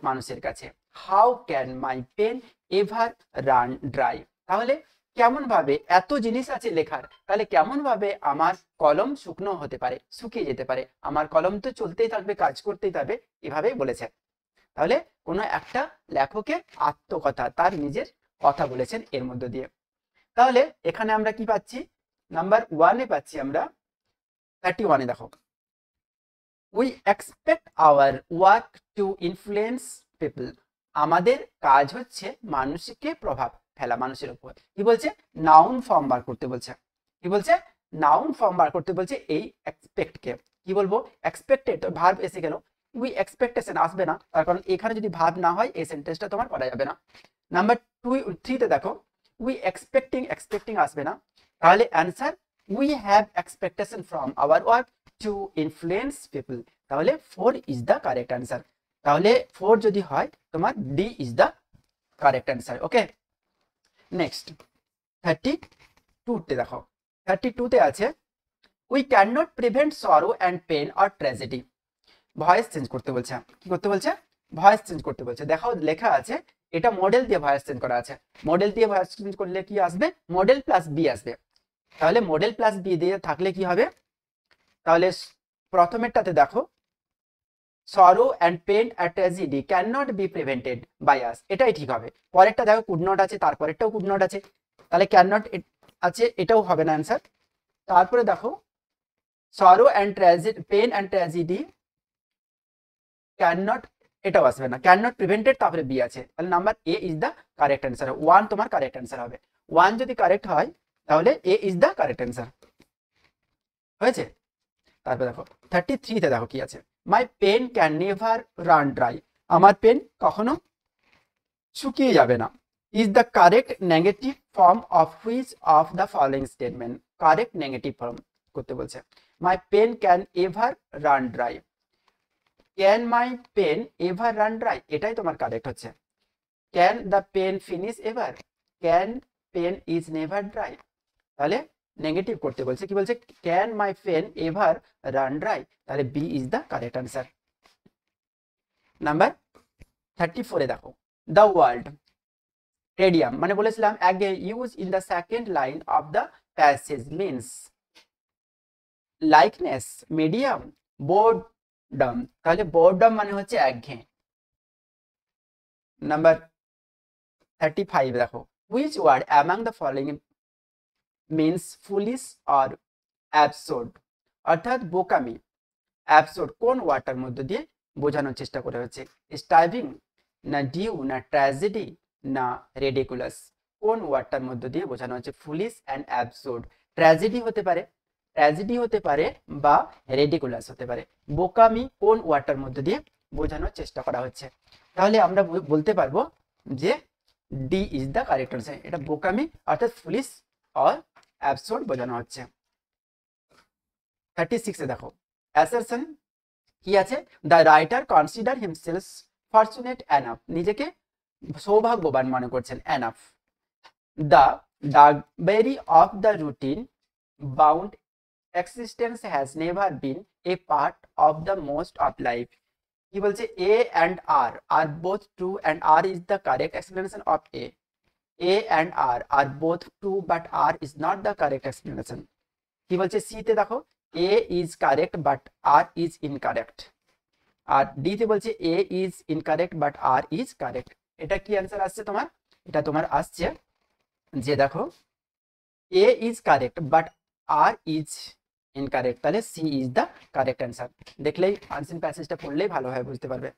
মানুষের কাছে। How can my pen ever run dry, তাহলে কেমন ভাবে, এত জিনিস আছে লেখার, তাহলে কেমন ভাবে আমার কলম শুকনো হতে পারে, শুকিয়ে যেতে পারে, আমার কলম তো চলতেই থাকবে, কাজ করতেই থাকবে, এভাবেই বলেছে। তাহলে কোনো একটা লেখকের আত্মকথা, তার নিজের কথা বলেছেন এর মধ্য দিয়ে। তাহলে এখানে আমরা কি পাচ্ছি, নাম্বার 1-এ পাচ্ছি আমরা 31-এ দেখো, we expect our work to influence people, আমাদের কাজ হচ্ছে মানুষকে প্রভাব ফেলা, মানুষের উপর। কি বলছে, নাউন ফর্ম বার করতে বলছে। কি বলছে, নাউন ফর্ম বার করতে বলছে এই এক্সপেক্ট কে। কি বলবো, এক্সপেক্টেড, তো ভার্ব এসে গেল, উই এক্সপেকটেশন আসবে না, তার কারণ এখানে যদি ভার্ব না হয় এই সেন্টেন্সটা তোমার করা যাবে না। নাম্বার 3-তে দেখো, উই এক্সপেক্টিং আসবে না, তাহলে answer we have expectation from our work to influence people, তাহলে 4 ইজ দ্য কারেক্ট অ্যান্সার। তাহলে 4 যদি হয় তোমার D is the correct answer. Okay, next 32-তে দেখো, 32-তে আছে, we can not prevent sorrow and pain or tragedy, voice change করতে বলছে। কি করতে বলছে, ভয়েস চেঞ্জ করতে বলছে। দেখো লেখা আছে, এটা মডেল দিয়ে ভয়েস চেঞ্জ করা আছে, মডেল দিয়ে ভয়েস চেঞ্জ করলে কি আসবে, মডেল প্লাস বি আসবে। তাহলে মডেল প্লাস বি দিয়ে থাকলে কি হবে, তাহলে প্রথমেরটাতে দেখো, sorrow and pain and tragedy can not be prevented by us, এটাই ঠিক হবে। পরেরটা দেখো কুড নট আছে, তারপরেরটাও কুড নট আছে, তাহলে ক্যান নট আছে, এটাও হবে না অ্যান্সার। তারপরে দেখো, sorrow and tragedy, pain and tragedy can not, এটাও আসবে না, ক্যান নট প্রিভেন্টেড, তারপরে বি আছে, তাহলে number A is the correct answer. 1 তোমার কারেক্ট অ্যান্সার হবে। 1 যদি কারেক্ট হয় তাহলে A is the correct answer হয়েছে। তারপরে দেখো 33-তে দেখো কি আছে, my pen can never run dry, আমার পেন কখনো শুকিয়ে যাবে না। Is the correct negative form of which of the following statement, correct negative form করতে বলছে। My pen can ever run dry, can my pen ever run dry, এটাই তোমার কারেক্ট হচ্ছে। Can the pen finish ever, can pen is never dry, তাহলে negative করতে বলছে। কি বলছে, can my pen ever run dry, তাহলে B is the correct answer. Number 34-এ দেখো, দ্য ওয়ার্ল্ড রেডিয়াম, মানে বলেছিলাম আগে, used in the second line of the passage means likeness, medium, boredom, তাহলে বোর্ডম মানে হচ্ছে একঘেয়ে। নাম্বার 35 দেখো, which word among the following means foolish or absurd, অর্থাৎ বোকামি, অ্যাবসার্ড কোন ওয়ার্ডটার মধ্যে দিয়ে বোঝানোর চেষ্টা করা হচ্ছে, স্টাইভিং না ডিউ না ট্র্যাজেডি না রেডিকুলাস, কোন ওয়ার্ডটার মধ্যে দিয়ে বোঝানো হচ্ছে, ফুলিশ অ্যান্ড অ্যাবসার্ড। ট্র্যাজেডি হতে পারে, ট্র্যাজেডি হতে পারে বা রেডিকুলাস হতে পারে। বোকামি কোন ওয়ার্ডটার মধ্যে দিয়ে বোঝানোর চেষ্টা করা হচ্ছে, তাহলে আমরা বলতে পারবো যে D is the correct answer. এটা বোকামি অর্থাৎ ফুলিশ অর অ্যাবসার্ড বোঝানো হচ্ছে। 36-এ দেখো, অ্যাসারশন কি আছে, the writer consider himself fortunate enough, নিজেকে সৌভাগ্যবান মনে করছেন, এনাফ। দ্য ডাগবেরি of the routine bound existence has never been a part of the most of life. কি বলছে, A and R R both true and R is the correct explanation of A. A and R are both true but R is not the correct explanation. কি বলছে, C তে দেখো, A is correct but R is incorrect. আর D তে বলছে A is incorrect but R is correct. এটা কি answer আসছে তোমার? এটা তোমার আসছে যে দেখো A is correct but R is incorrect, তাহলে C is the correct answer. দেখলেই আনসিন প্যাসেজটা পড়লেই ভালোভাবে বুঝতে পারবে।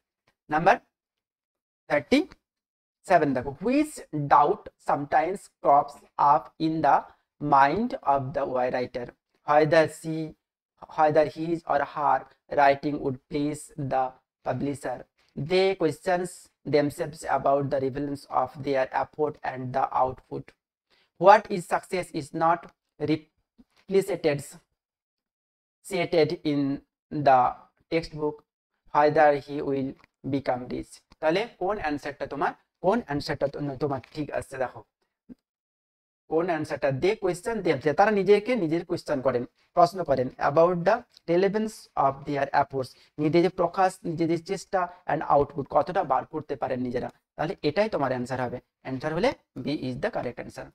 নাম্বার 37 দেখো, which doubt sometimes crops up in the mind of the writer, whether his or her writing would please the publisher. They questions themselves about the relevance of their effort and the output. What is success is not stated in the textbook, whether he will become rich. তাহলে কোন অ্যানসারটা তোমার ঠিক আসছে? দেখো কোন অ্যান্সারটা, দে question themself, তারা নিজের কোয়েশ্চেন করেন, প্রশ্ন করেন, about the relevance of their efforts, নিজেদের প্রকাশ, নিজেদের চেষ্টা অ্যান্ড আউটপুট, কতটা বার করতে পারেন নিজেরা। তাহলে এটাই তোমার অ্যান্সার হবে। অ্যান্সার হলে B is the correct answer.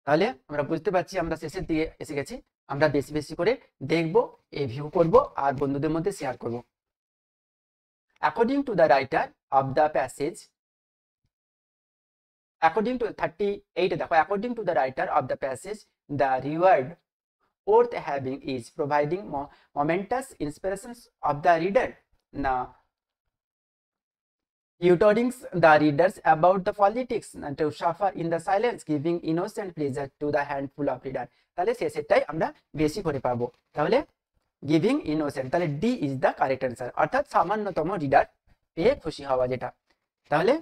তাহলে আমরা বুঝতে পারছি আমরা শেষের দিকে এসে গেছি। আমরা বেশি বেশি করে দেখবো, রিভিউ করব আর বন্ধুদের মধ্যে শেয়ার করব। According to the writer of the passage, according to 38 দেখো, according to the writer of the passage, the reward worth having is providing momentous inspirations of the reader, now tutoring the readers about the politics to suffer in the silence, giving innocent pleasure to the handful of reader। তাহলে শেষেরটাই আমরা বেশি করে পাবো। তাহলে giving innocent, তাহলে D is the correct answer, অর্থাৎ সামান্যতম reader পেয়ে খুশি হওয়া যেটা। তাহলে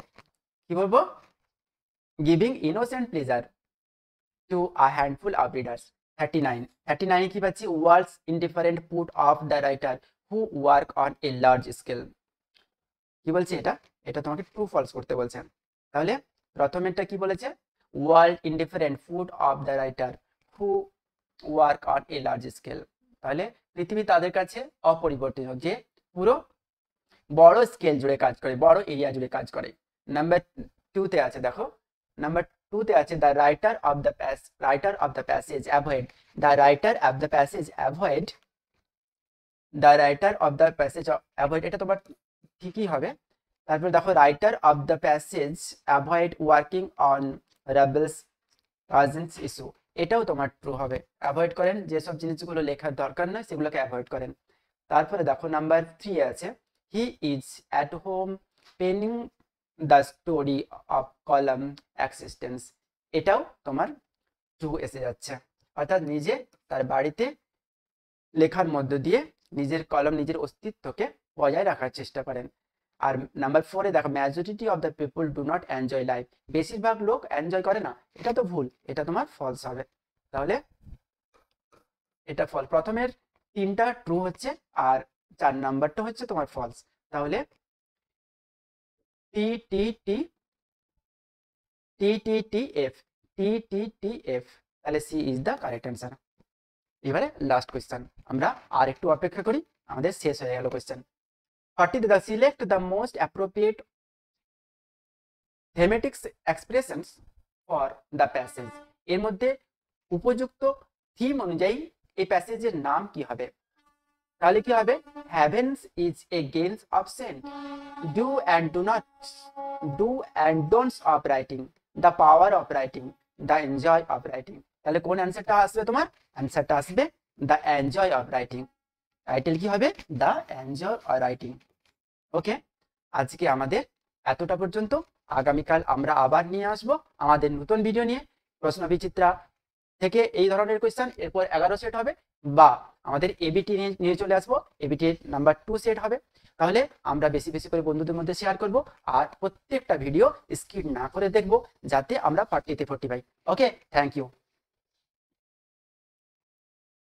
কি বলবো? giving innocent pleasure to a handful of readers। 39 কি পাচ্ছি? world's indifferent put of the writer who work on a large scale। কি বলছে এটা তোমাকে ট্রু ফলস করতে বলছেন। তাহলে প্রথমেরটা কি বলেছে? world indifferent put of the writer who work on a large scale, তাহলে পৃথিবী তাদের কাছে অপরিবর্তিত যে পুরো বড় স্কেল জুড়ে কাজ করে, বড় এরিয়া জুড়ে কাজ করে। নাম্বার 2 তে আছে, দেখো নাম্বার 2 তে আছে the writer of the passage avoid এটা তোমার ঠিকই হবে। তারপর দেখো writer of the passage avoid working on rebels present issue, এটাও তোমার ট্রু হবে। অ্যাভয়েড করেন, যেসব জিনিসগুলো লেখার দরকার নয় সেগুলোকে অ্যাভয়েড করেন। তারপরে দেখো নাম্বার 3 আছে he is at home penning the story of column existence, এটাও তোমার ট্রু এসে যাচ্ছে, অর্থাৎ নিজে তার বাড়িতে লেখার মধ্য দিয়ে নিজের কলম, নিজের অস্তিত্বকে বজায় রাখার চেষ্টা করেন। আর নাম্বার 4 এ দেখো majority of the people do not enjoy life, বেশিরভাগ লোক এনজয় করে না, এটা তো ভুল, এটা তোমার ফলস হবে। তাহলে এটা ফল, প্রথমের 3টা ট্রু হচ্ছে আর 4 নাম্বারটা হচ্ছে তোমার ফলস। তাহলে TTTF, তাহলে C is the correct answer. এবারে লাস্ট কোয়েশ্চেন, আমরা আর একটু অপেক্ষা করি, আমাদের শেষ হয়ে গেল question. 40 the select the most appropriate thematic expressions for the passage, এর মধ্যে উপযুক্ত থিম অনুযায়ী এই প্যাসেজের নাম কি হবে? তাহলে কি হবে? heavens is against of sin, do and don'ts of writing, the power of writing, the enjoy of writing। তাহলে কোন অ্যান্সারটা আসবে? তোমার অ্যান্সারটা আসবে the enjoy of writing। Title কি হবে? the enjoy of writing। ওকে, আজকে আমাদের এতটা পর্যন্ত। আগামীকাল আমরা আবার নিয়ে আসবো আমাদের নতুন ভিডিও নিয়ে, প্রশ্ন বিচিত্রা থেকে এই ধরনের কোয়েশ্চেন, এরপর 11 সেট হবে, বা আমাদের এবিটি নিয়ে চলে আসবো, এবিটি নাম্বার 2 সেট হবে। তাহলে আমরা বেশি বেশি করে বন্ধুদের মধ্যে শেয়ার করব আর প্রত্যেকটা ভিডিও স্কিপ না করে দেখবো, যাতে আমরা 40 তে 40 পাই। ওকে, থ্যাংক ইউ।